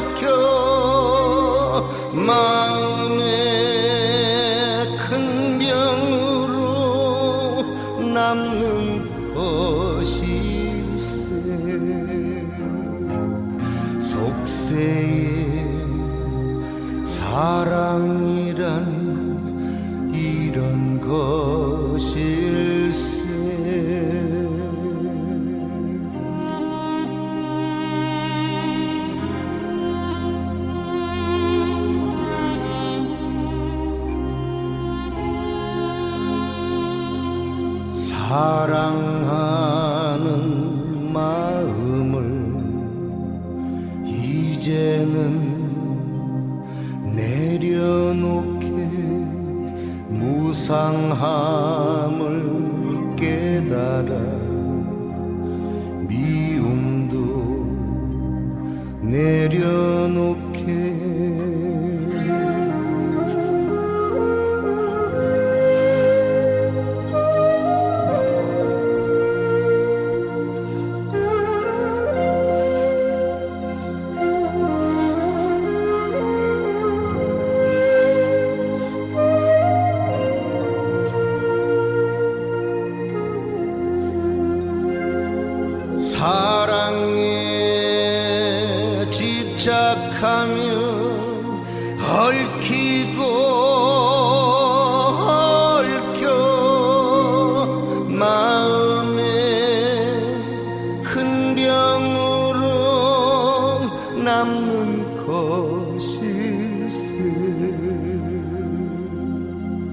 얽혀 마음에 큰 병으로 남는 것일세. 속세에 사랑이란 이런 것일세. 사랑하는 마음을 이제는 내려놓게, 무상함을 깨달아 미움도 내려놓게. 사랑에 집착하면 얽히고 얽혀 마음에 큰 병으로 남는 것일세.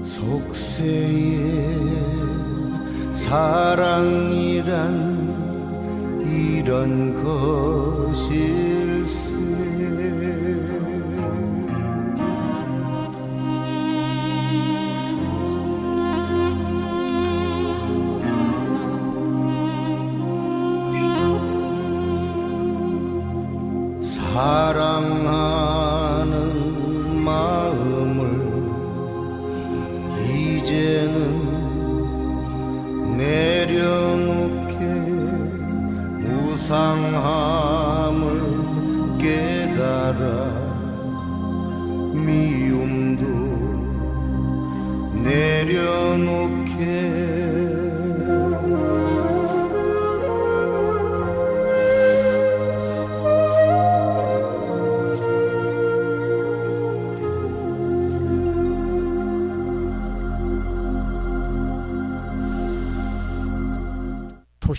속세에 사랑이란 이런 것일세. 사랑하는 마음을 이제는 내려놓게, 무상함을 깨달아 미움도 내려놓게.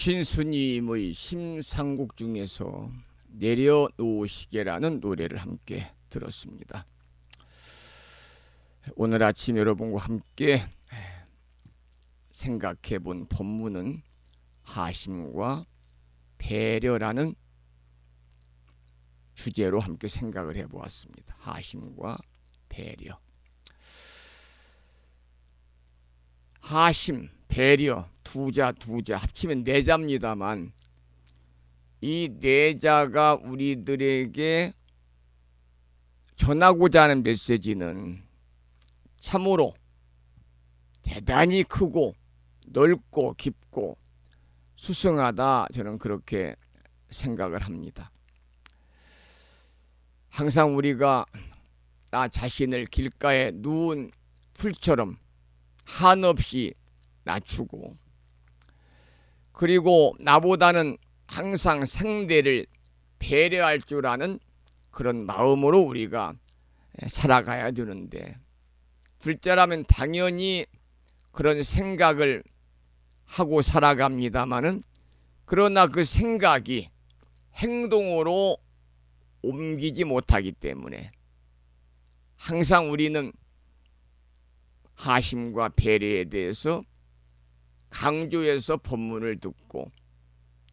조신스님의 심상국 중에서 내려놓으시게라는 노래를 함께 들었습니다. 오늘 아침 여러분과 함께 생각해 본 본문은 하심과 배려라는 주제로 함께 생각을 해 보았습니다. 하심과 배려. 하심, 배려, 두자 합치면 네자입니다만 이 네자가 우리들에게 전하고자 하는 메시지는 참으로 대단히 크고 넓고 깊고 수승하다, 저는 그렇게 생각을 합니다. 항상 우리가 나 자신을 길가에 누운 풀처럼 한없이 낮추고, 그리고 나보다는 항상 상대를 배려할 줄 아는 그런 마음으로 우리가 살아가야 되는데, 불자라면 당연히 그런 생각을 하고 살아갑니다마는, 그러나 그 생각이 행동으로 옮기지 못하기 때문에 항상 우리는 하심과 배려에 대해서 강조해서 법문을 듣고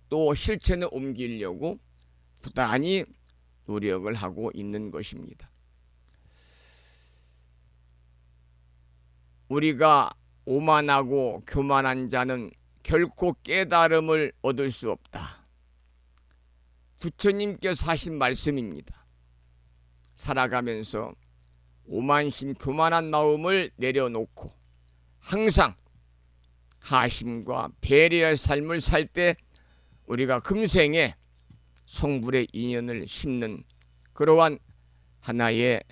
또 실천에 옮기려고 부단히 노력을 하고 있는 것입니다. 우리가 오만하고 교만한 자는 결코 깨달음을 얻을 수 없다. 부처님께서 하신 말씀입니다. 살아가면서 오만심 교만한 마음을 내려놓고 항상 하심과 배려의 삶을 살 때 우리가 금생에 성불의 인연을 심는 그러한 하나의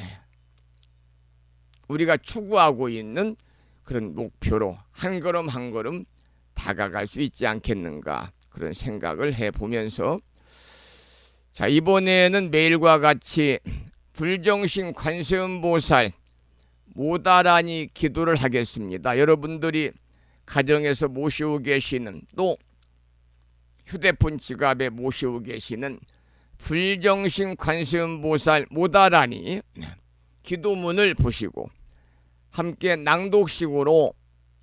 우리가 추구하고 있는 그런 목표로 한 걸음 한 걸음 다가갈 수 있지 않겠는가, 그런 생각을 해보면서, 자, 이번에는 매일과 같이 불정신 관세음보살 모다라니 기도를 하겠습니다. 여러분들이 가정에서 모시고 계시는, 또 휴대폰 지갑에 모시고 계시는 불정신 관세음보살 모다라니 기도문을 보시고 함께 낭독식으로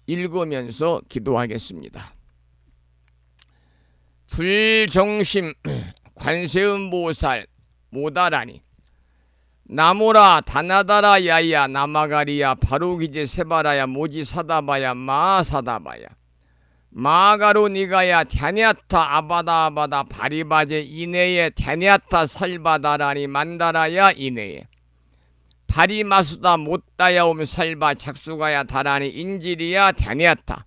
읽으면서 기도하겠습니다. 불정신 관세음보살 모다라니 나모라 다나다라 야야 나마가리야 바로기제 세바라야 모지 사다바야 마사다바야 마가로 니가야 갸냐타 아바다 바리바제 이내에 갸냐타 살바다라니 만다라야 이내에 바리마수다 못다야 옴 살바 작수가야 다라니 인지리야 갸냐타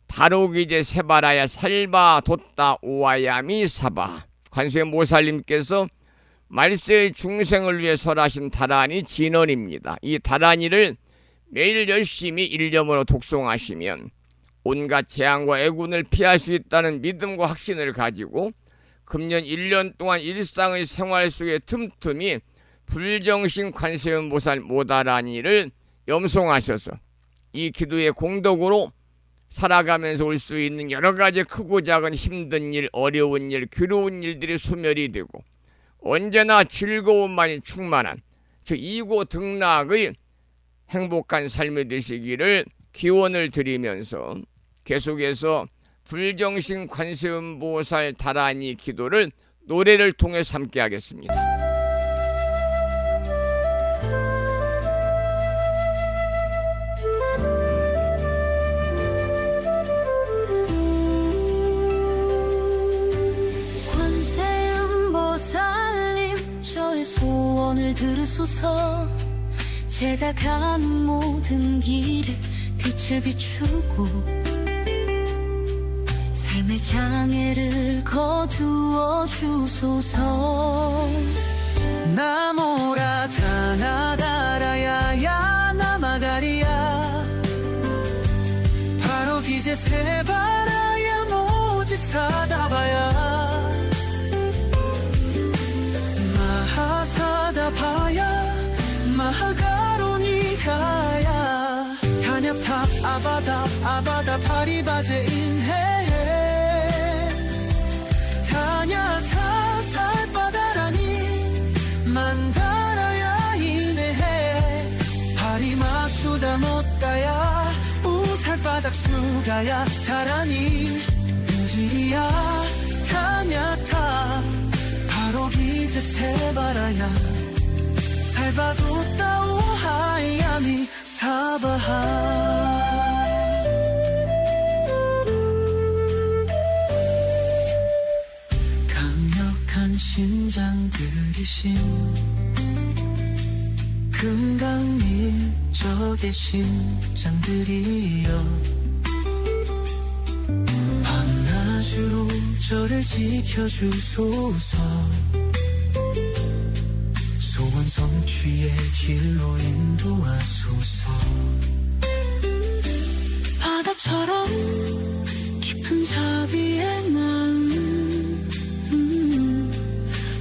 바로기제 세바라야 살바 돛다 오와야미 사바. 관세음보살님께서 말세의 중생을 위해 설하신 다라니 진언입니다. 이 다라니를 매일 열심히 일념으로 독송하시면 온갖 재앙과 애군을 피할 수 있다는 믿음과 확신을 가지고 금년 1년 동안 일상의 생활 속에 틈틈이 불정신 관세음보살 모다라니를 염송하셔서 이 기도의 공덕으로 살아가면서 올 수 있는 여러 가지 크고 작은 힘든 일, 어려운 일, 괴로운 일들이 소멸이 되고 언제나 즐거움만이 충만한, 즉 이고등락의 행복한 삶이 되시기를 기원을 드리면서 계속해서 불정신 관세음보살 다라니 기도를 노래를 통해서 함께 하겠습니다. 관세음보살님 저의 소원을 들으소서. 제가 가는 모든 길에 빛을 비추고 삶의 장애를 거두어 주소서. 나모라 다나다라야야 나마가리야 바로 기제 세바라야 모지 사다바야 마하사다바야 마하가로니가야 다냐탑 아바다 바리바제 인해 수가야 다라니 인질이야 타냐타 바로 기제 세바라야 살바도 따오 하야미 사바하 강력한 신장들이신 금강밀적의 심장들이여 밤낮으로 저를 지켜주소서 소원 성취의 길로 인도하소서 바다처럼 깊은 자비의 마음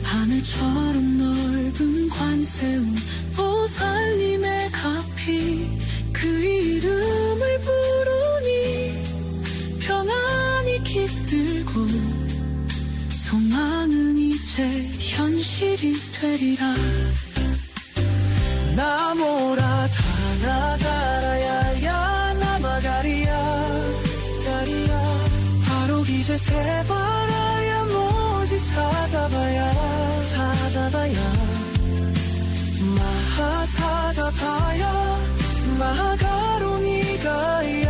하늘처럼 넓은 관세음 보살님의 가피 그 이름을 부르니 평안이 깃들고 소망은 이제 현실이 되리라 나모라 타나다라야야 나마가리야 가리야 바로 기제 세바라야 모지 사다바야 사다바야 마하사다바야 마하가로니가야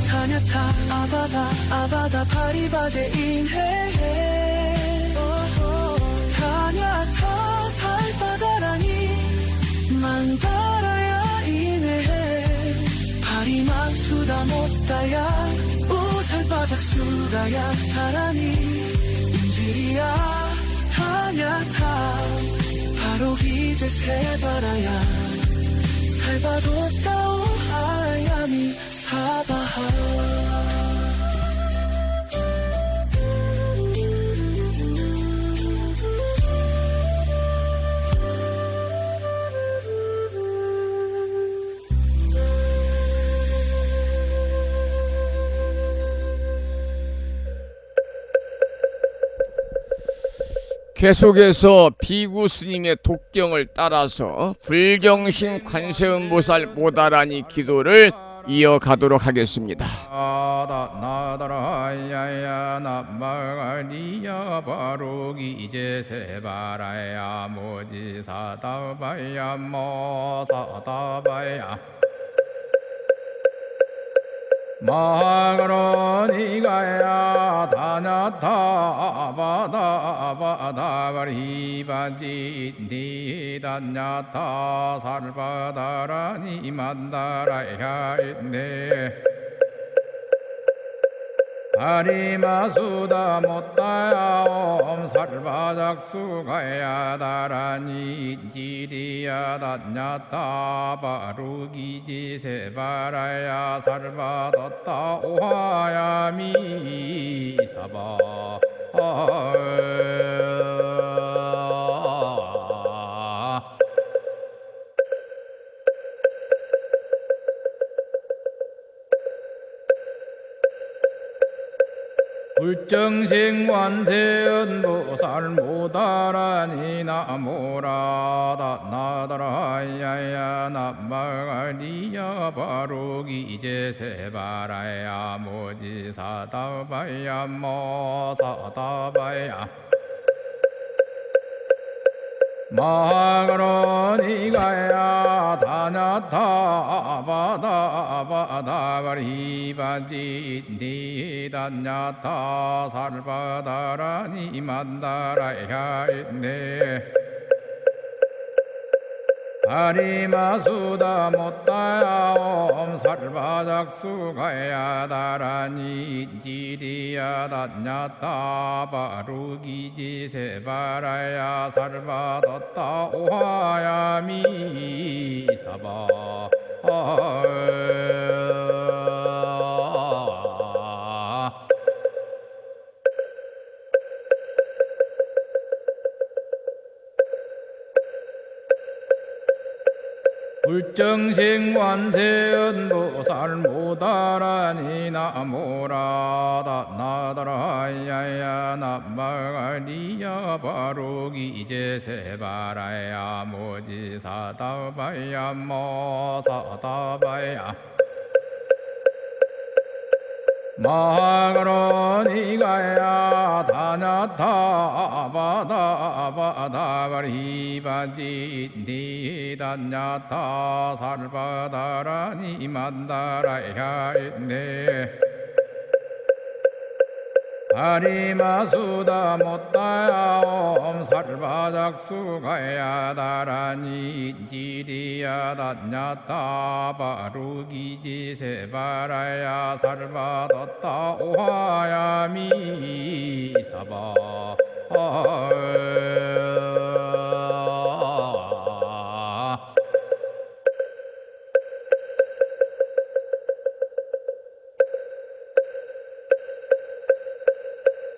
타냐타 아바다 아바다 파리바제 인해 타냐타 살바다라니 만다라야 인해 파리마수다 못다야 우살바작수가야 타라니 인질이야 타냐타 바로 기제 세바라야 살바도 따오 하야미 사바하 계속해서 비구 스님의 독경을 따라서 불경신 관세음보살 모다라니 기도를 이어가도록 하겠습니다. 나다라야야 나마가리야 바로기 이제 세바라야 모지사다바야 모사다바야 마가로니가야 다냐타 바다바다바리바지 니다냐타 살바다라니 만다라야 있네 아리마수다 못다야 살바작수가야 다라니 지리야 다냐타 바루기지 세바라야 살바뒀다 오하야미 사바 불정생 완세언보살 모다라니 나모라다 나다라야야 나마가리야 바로기 이제 세바라야 모지사다바야 모사다바야 마가로니가야 다냐타 바다바다바리바지 니다냐타 살바다라니 만다라야 있네 아리마수다 못다야 살바작수가야 다라니 지리야 다냐타 바루기지 세바라야 살바뒀다 오하야미 사바 불정생 완세언보살 모다라니 나모라다 나다라야야 나마가리야 바로기 이제 세바라야 모지사다바야 모사다바야 마그로니가야 다냐타 바다바다바리바지 니다냐타 살바다라니 만다라야 있네 다리마수다 못다야 살바작수가야 다라니 지리야 다냐타 바루기지 세바라야 살바뒀다 오하야미 사바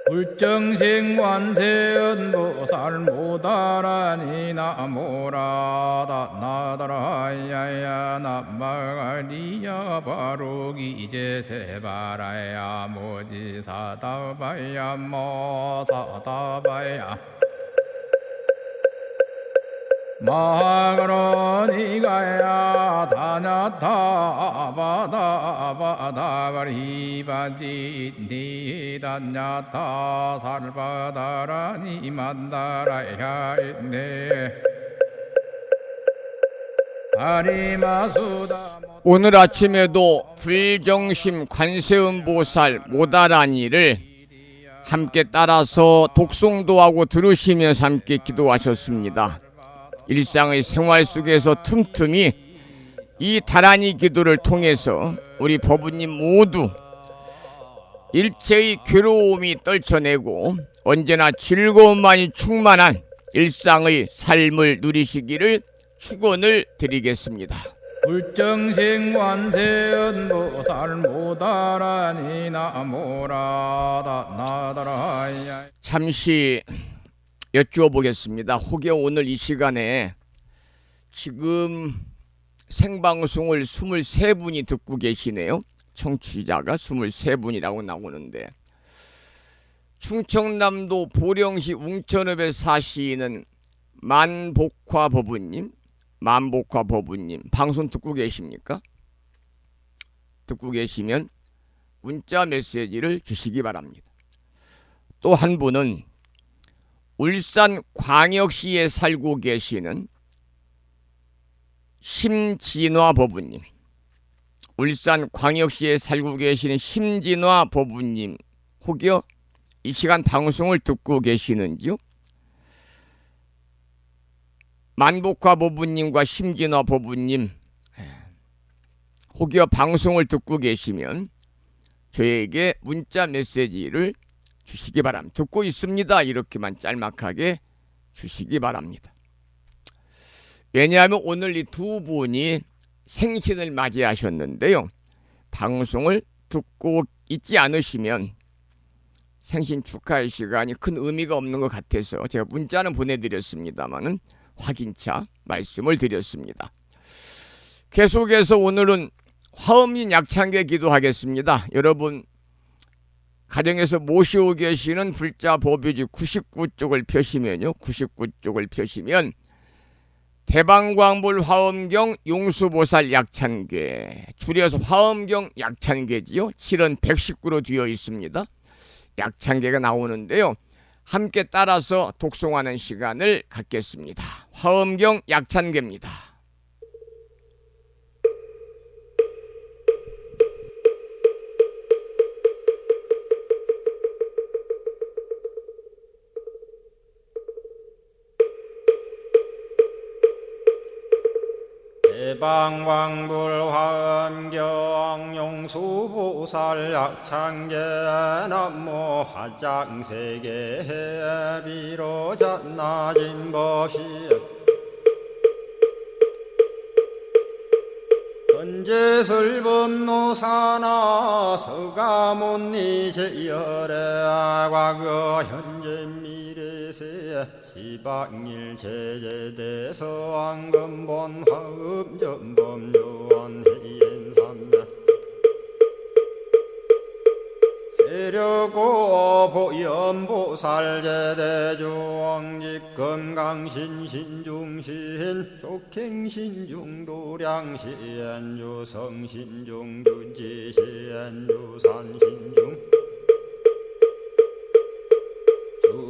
불정생관세음보살 모다라니 나모라다 나다라야야 나마가리야 바로기제 세바라야 모지사다바야 모사다바야 마그로니가야 다냐타 바다바다바리바지 니다냐타 살바다라니 만다라야 있네 다리마수다 오늘 아침에도 불정심 관세음보살 모다라니를 함께 따라서 독송도 하고 들으시면서 함께 기도하셨습니다. 일상의 생활 속에서 틈틈이 이 다라니 기도를 통해서 우리 법부님 모두 일체의 괴로움이 떨쳐내고 언제나 즐거움만이 충만한 일상의 삶을 누리시기를 축원을 드리겠습니다. 불정생관세음보살 모다라니 나모라다 나다라야 잠시 여쭈어 보겠습니다. 혹여 오늘 이 시간에 지금 생방송을 23분이 듣고 계시네요. 청취자가 23분이라고 나오는데 충청남도 보령시 웅천읍에 사시는 만복화 법부님 방송 듣고 계십니까? 듣고 계시면 문자 메시지를 주시기 바랍니다. 또 한 분은 울산 광역시에 살고 계시는 심진화 법부님, 울산 광역시에 살고 계시는 심진화 법부님, 혹여 이 시간 방송을 듣고 계시는지요? 만복화 법부님과 심진화 법부님, 혹여 방송을 듣고 계시면 저에게 문자 메시지를 주시기 바랍니다. 듣고 있습니다. 이렇게만 짤막하게 주시기 바랍니다. 왜냐하면 오늘 이 두 분이 생신을 맞이하셨는데요. 방송을 듣고 있지 않으시면 생신 축하의 시간이 큰 의미가 없는 것 같아서 제가 문자는 보내드렸습니다만은 확인차 말씀을 드렸습니다. 계속해서 오늘은 화엄인 약창계 기도하겠습니다. 여러분 가정에서 모시고 계시는 불자 법유지 99쪽을 펴시면요. 99쪽을 펴시면 대방광불 화엄경 용수보살 약찬계, 줄여서 화엄경 약찬계지요. 실은 119로 되어 있습니다. 약찬계가 나오는데요. 함께 따라서 독송하는 시간을 갖겠습니다. 화엄경 약찬계입니다. 대방광불화엄경 용수보살 약창계 남모 화장세계 비로잣나진법시 헌재설법노사나 서가문니 제열의 과거 현재 미래세 시방일 제제대서 왕금본 화음전범요원 해인삼매 배려고 보현보살제대주왕직 건강신신중신 족행신중도량시엔주성신중두지시엔주산신중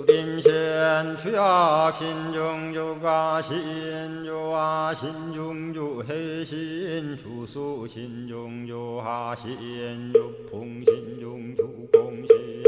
주림신 주약신중 주가신 주하신 중주해신 주수신중 주하신 주풍신중 주공신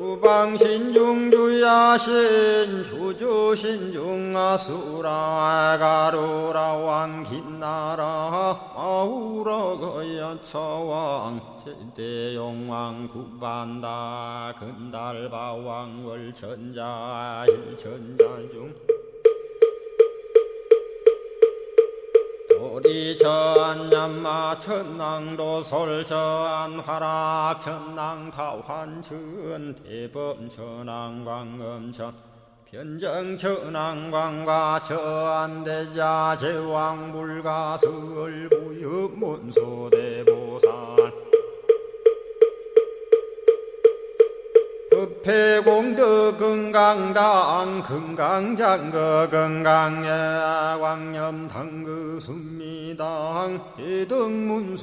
주방신중 주야신 주주신중 아수라 가루라 왕긴나라 아우라 거야차왕 제대용왕 구반다 근달바왕 월천자 일천자중 도리천 얀마 천낭도 솔천 화락 천낭 타환천 대범 천왕 광음천 변정 천왕 광과 천대자 제왕 불가설 부유 문소대보살 법회공덕 건강당 건강장거 건강야 광염당그 순미당 대등문수사리자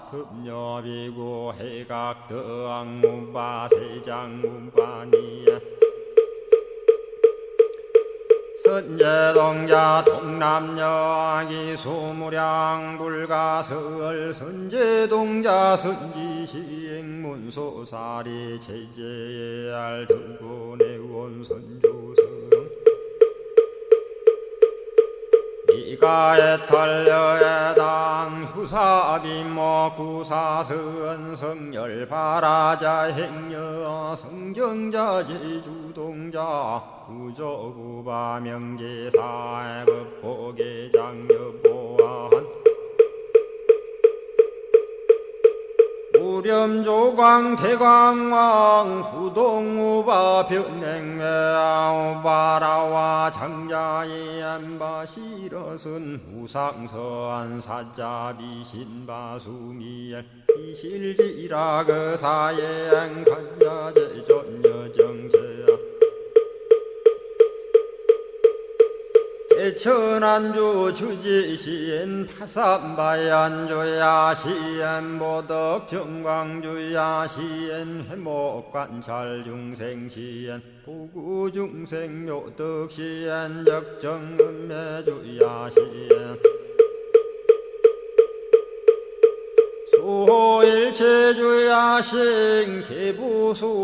급녀비고 해각덕 문바 세장 문바니야 선제동자 동남여 기수무량 불가설 선제동자 선지시행문소사리 제제알 등군의원 선주성 이가에탈려에당 후사비모 구사선 성열바라자 행여 성경자 제주동자 구조구바 명제사의 법보계장 여보한 우렴조광 대광왕 부동우바 변행매아 우바라와 장자이 안바시러슨 우상서안 사자비 신바수미엘 이실지라 그사예 간자제전여정제야 대천안주 주지시엔 파산바얀주야 시엔 보덕정광주야 시엔 해목관찰중생시엔 부구중생묘덕시엔 적정음매주야 시엔 수호일체주야신 기부수하주야신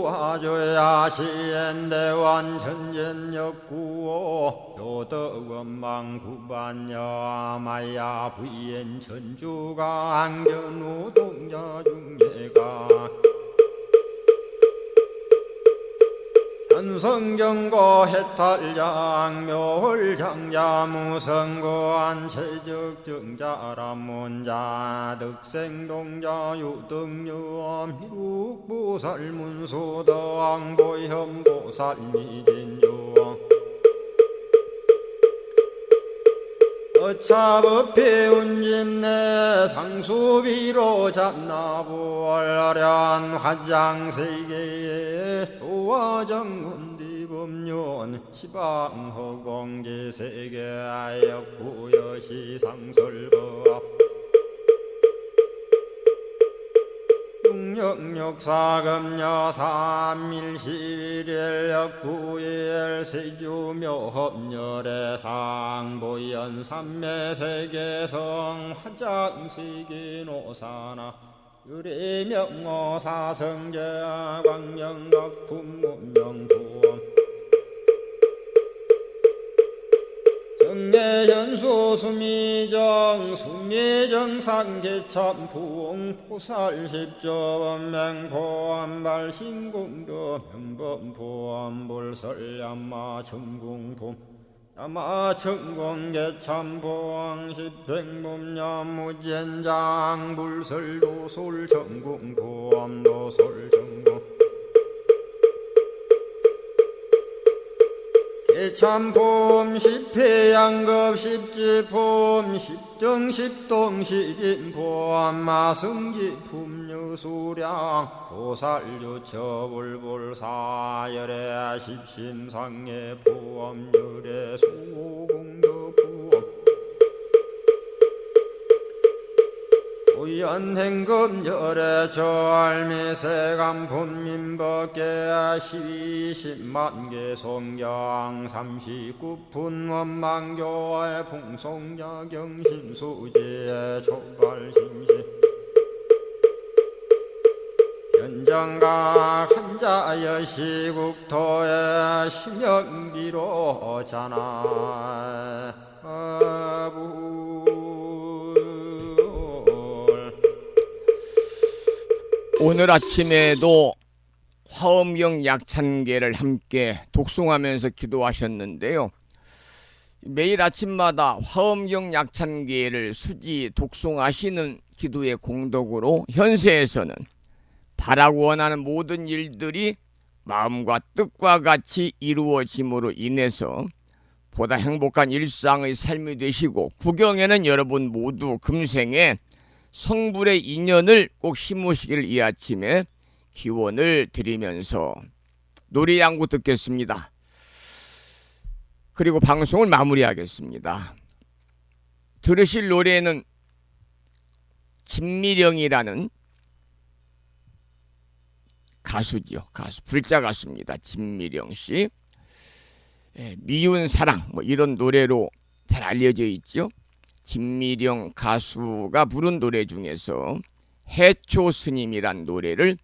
대완천전역구호 요덕원망구반여 마야 부인 천주가 안견우 동자중예가 현성경고 해탈장 묘홀장자 무성고안 체적정자람문자 득생동자 유등유엄 희룩보살문소덕 보현보살미진주 어차법회 운집내 상수비로 잡나부얼련 화장세계에 조화정운디법륜 시방허공제세계 역부여시 상설법 육력사금여 삼일시일일 역부일 세주묘협열의 상보연 삼매세계성 화장세계노사나 유래명어사성제 광명덕품문명부엄 정례현수 수미정 수미정상계참풍 포살십조범맹포암발신공도 명범포암불설야마 천궁품 야마천공계참포항 십행범야무젠장 불설도솔 천궁포암도솔 천궁 예참품 십회양급 십지품 십정 십동 십인품 마승지 품유수량 보살유처 불불사열애 십심상해 부엄열애 수공덕 부엄 우연행금열애 절미세감 분민법계 12십만개 송경 39분 원망교의 풍송야경 신수지의 초발신시 현정각 한자여 시국토의 심영비로 자나 오늘 아침에도 화엄경 약찬계를 함께 독송하면서 기도하셨는데요. 매일 아침마다 화엄경 약찬계를 수지 독송하시는 기도의 공덕으로 현세에서는 바라고 원하는 모든 일들이 마음과 뜻과 같이 이루어짐으로 인해서 보다 행복한 일상의 삶이 되시고 구경에는 여러분 모두 금생에 성불의 인연을 꼭 심으시기를 이 아침에 기원을 드리면서 노래 한 곡 듣겠습니다. 그리고 방송을 마무리하겠습니다. 들으실 노래는 진미령이라는 가수지요. 가수, 불자 가수입니다. 진미령 씨. 미운 사랑 뭐 이런 노래로 잘 알려져 있죠. 진미령 가수가 부른 노래 중에서 해초 스님이란 노래를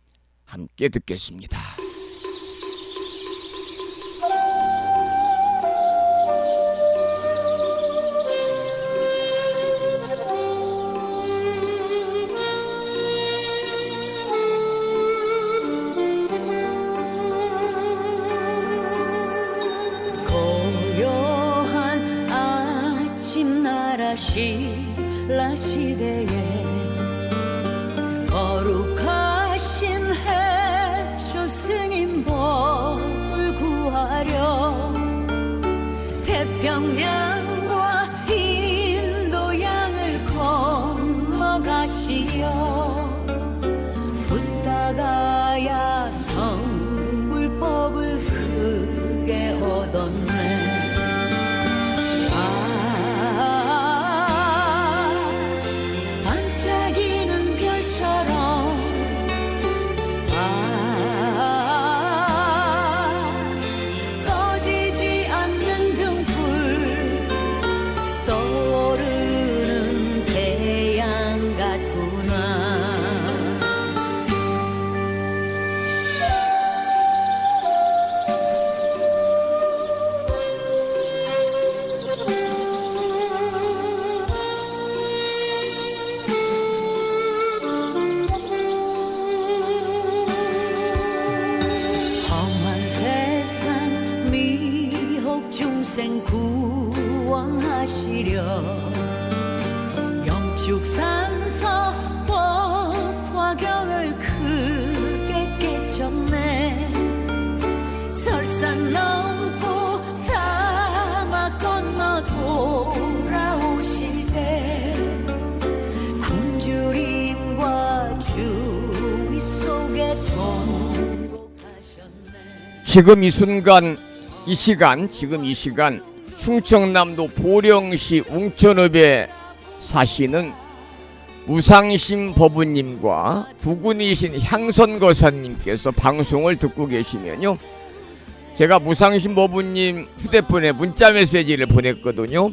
함께 듣겠습니다. 고요한 아침 나라 신라 시대에 거룩하신 해초 스님 법을 구하려 태평양과 인도양을 건너가시어 붙다가야 성불법을 크게 얻었네. 반짝이는 별처럼 꺼지지 않는 등불 떠오르는 태양 같구나. 험한 세상 미혹 중생 구원하시려 영축산서 법화경을 크게 깨쳤네. 설산 넘고 사막 건너 돌아오실 때 굶주림과 주의 속에 통곡하셨네. 지금 이 시간 충청남도 보령시 웅천읍에 사시는 무상심 법우님과 부군이신 향선거사님께서 방송을 듣고 계시면요, 제가 무상심 법우님 휴대폰에 문자 메시지를 보냈거든요.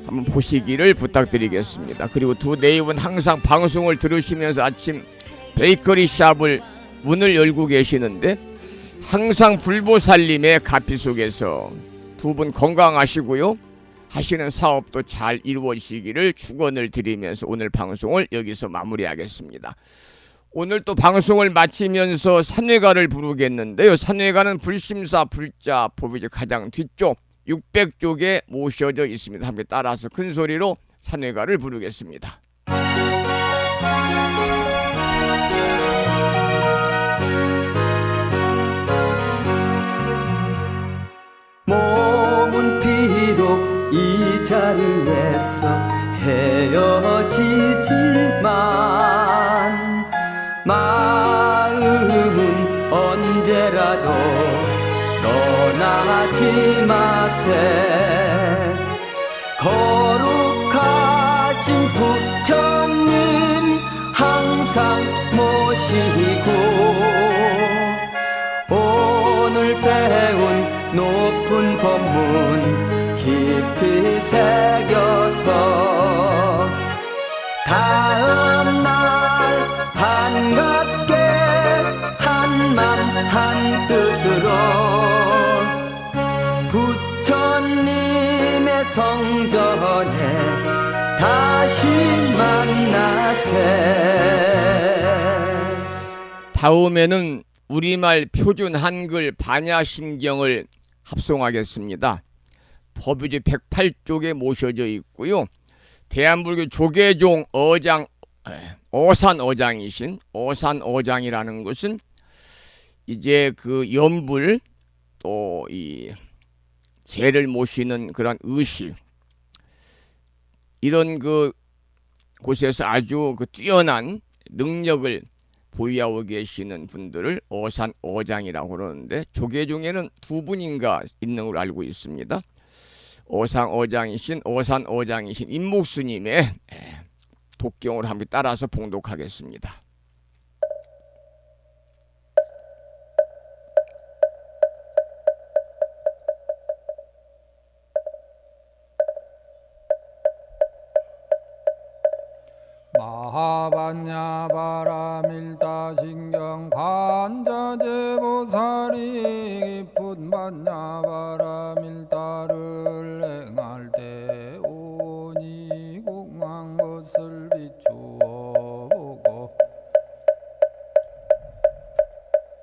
한번 보시기를 부탁드리겠습니다. 그리고 두 네임은 항상 방송을 들으시면서 아침 베이커리 샵을 문을 열고 계시는데 항상 불보살님의 가피 속에서 두 분 건강하시고요, 하시는 사업도 잘 이루어지기를 축원을 드리면서 오늘 방송을 여기서 마무리하겠습니다. 오늘 또 방송을 마치면서 산회가를 부르겠는데요. 산회가는 불심사 불자 법의 가장 뒤쪽 600쪽에 모셔져 있습니다. 함께 따라서 큰 소리로 산회가를 부르겠습니다. 몸 의해서 헤어지지만 마음은 언제라도 떠나지 마세. 거룩하신 부처님 항상 모시고 오늘 배운 높은 법문 깊이 새겨서 다음날 반갑게 한맘 한뜻으로 부처님의 성전에 다시 만나세. 다음에는 우리말 표준 한글 반야심경을 합송하겠습니다. 법유지 108쪽에 모셔져 있고요. 대한불교 조계종 어장 어산어장이신 어산어장이라는 것은 이제 그 염불 또 이 제를 모시는 그런 의식 이런 그 곳에서 아주 그 뛰어난 능력을 보유하고 계시는 분들을 어산어장이라고 그러는데 조계종에는 두 분인가 있는 걸로 알고 있습니다. 어산어장이신 임목스님의 독경을 함께 따라서 봉독하겠습니다. 마하반야바라밀다신경 관자재보살이 깊은 반야바라밀다를 행할 때 오니 공한 것을 비추어 보고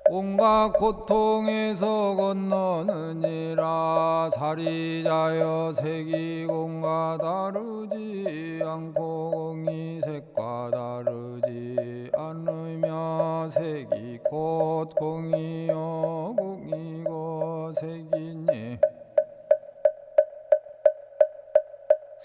온갖 고통에서 건너느니라. 사리자여 색이 공과 다르지 않고 공이 색과 다르지 않으며 색이 곧 공이요 공이고 색이니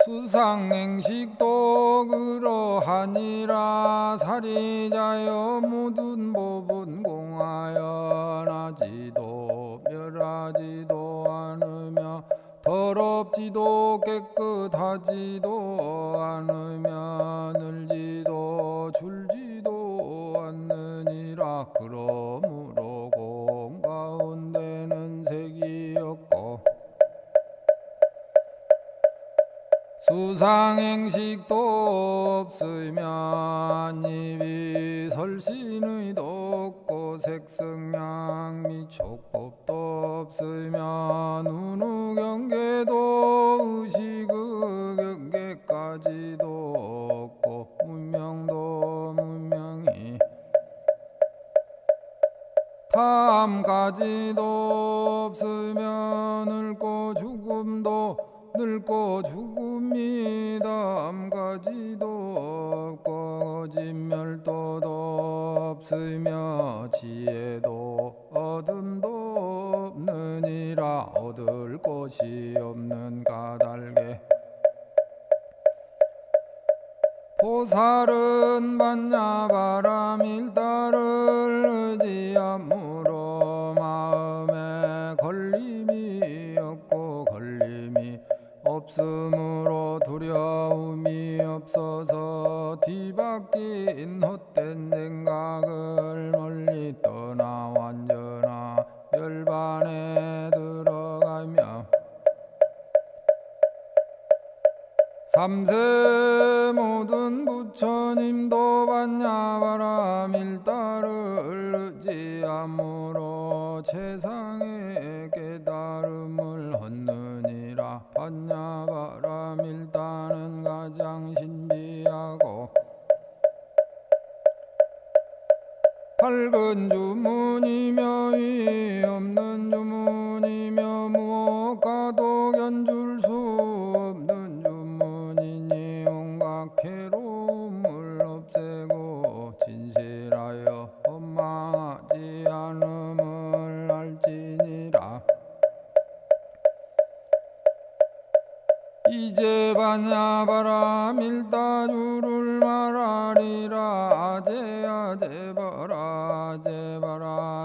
수상행식도 그러하니라. 사리자여 모든 법은 공하여 나지도 멸하지도 않으며 더럽지도 깨끗하지도 않으며 늘지도 줄지도 않느니라. 그러므로 공 가운데는 색이 없고 수상행식도 없으며 입이 설신의도 없고 색성양 및 촉법도 없으며 눈우경계도 의식의 경계까지도 없고 문명도 문명이 탐까지도 없으며 늙고 죽음도 늙고 죽음이 다음까지도 없고 진멸도도 없으며 지혜도 어둠도 없느니라. 얻을 것이 없는 까닭에 보살은 반야바라밀다를 의지함으로 마음에 걸림이 없고 걸림이 없으므로 두려움이 없어서 뒤바뀐 헛된 생각을 멀리 떠나 완전한 열반에 들어가며 삼세 모든 부처님도 반야바라밀다를 의지함으로 세상의 깨달음을 얻느니라. 반야바라밀다는 가장 신비하고 밝은 주문이며 위 없는 주문이며 무엇과도 견줄 수 없는 주문이니 온갖 괴로움을 없애고 진실하여 원망하지 않음을 알지니라. 이제 바냐 밀다주를 말하리라 아제 바라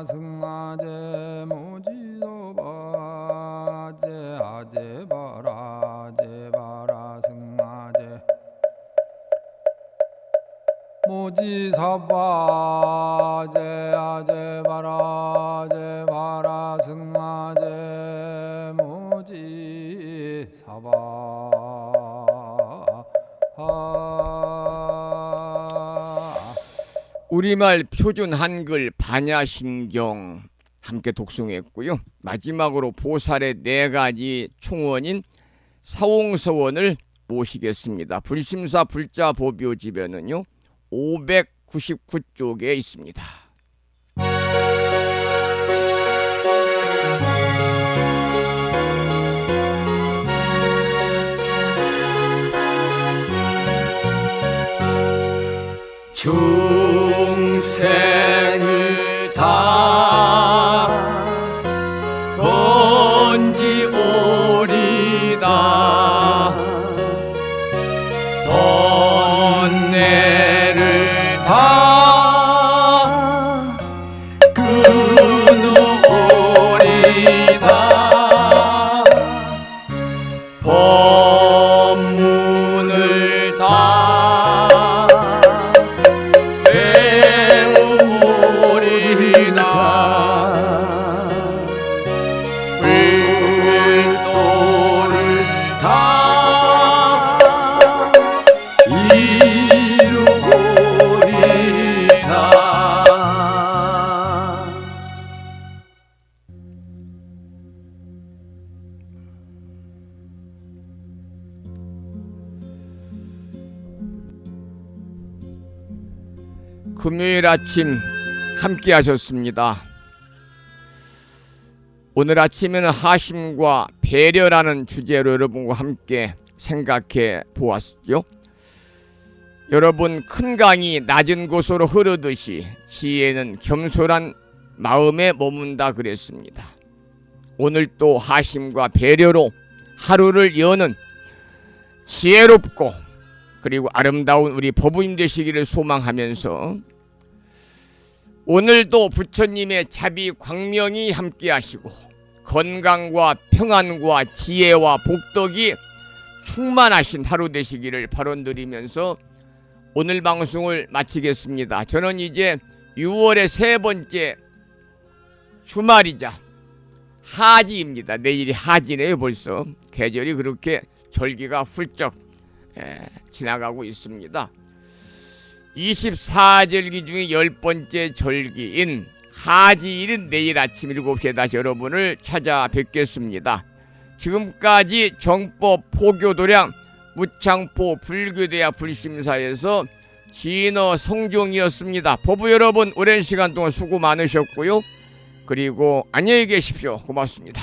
승아제 모지도바 아제 바라 승아제 모지사바 아제 바라 승아제 우리말 표준 한글 반야심경 함께 독송했고요. 마지막으로 보살의 4가지 충원인 사홍서원을 모시겠습니다. 불심사 불자 보묘집에는요 599쪽에 있습니다. 중생을 다 건지오리다 번뇌를 다 끊어오리다 법문을 다 금요일 아침 함께 하셨습니다. 오늘 아침에는 하심과 배려라는 주제로 여러분과 함께 생각해 보았죠. 여러분, 큰 강이 낮은 곳으로 흐르듯이 지혜는 겸손한 마음에 머문다 그랬습니다. 오늘 또 하심과 배려로 하루를 여는 지혜롭고 그리고 아름다운 우리 법부님 되시기를 소망하면서 오늘도 부처님의 자비 광명이 함께 하시고 건강과 평안과 지혜와 복덕이 충만하신 하루 되시기를 발언드리면서 오늘 방송을 마치겠습니다. 저는 이제 6월의 3번째 주말이자 하지입니다. 내일이 하지네요. 벌써 계절이 그렇게 절기가 훌쩍 지나가고 있습니다. 24절기 중에 10번째 절기인 하지일은 내일 아침 7시에 다시 여러분을 찾아뵙겠습니다. 지금까지 정법 포교도량 무창포 불교대학 불심사에서 진어 성종이었습니다. 법부 여러분, 오랜 시간 동안 수고 많으셨고요. 그리고 안녕히 계십시오. 고맙습니다.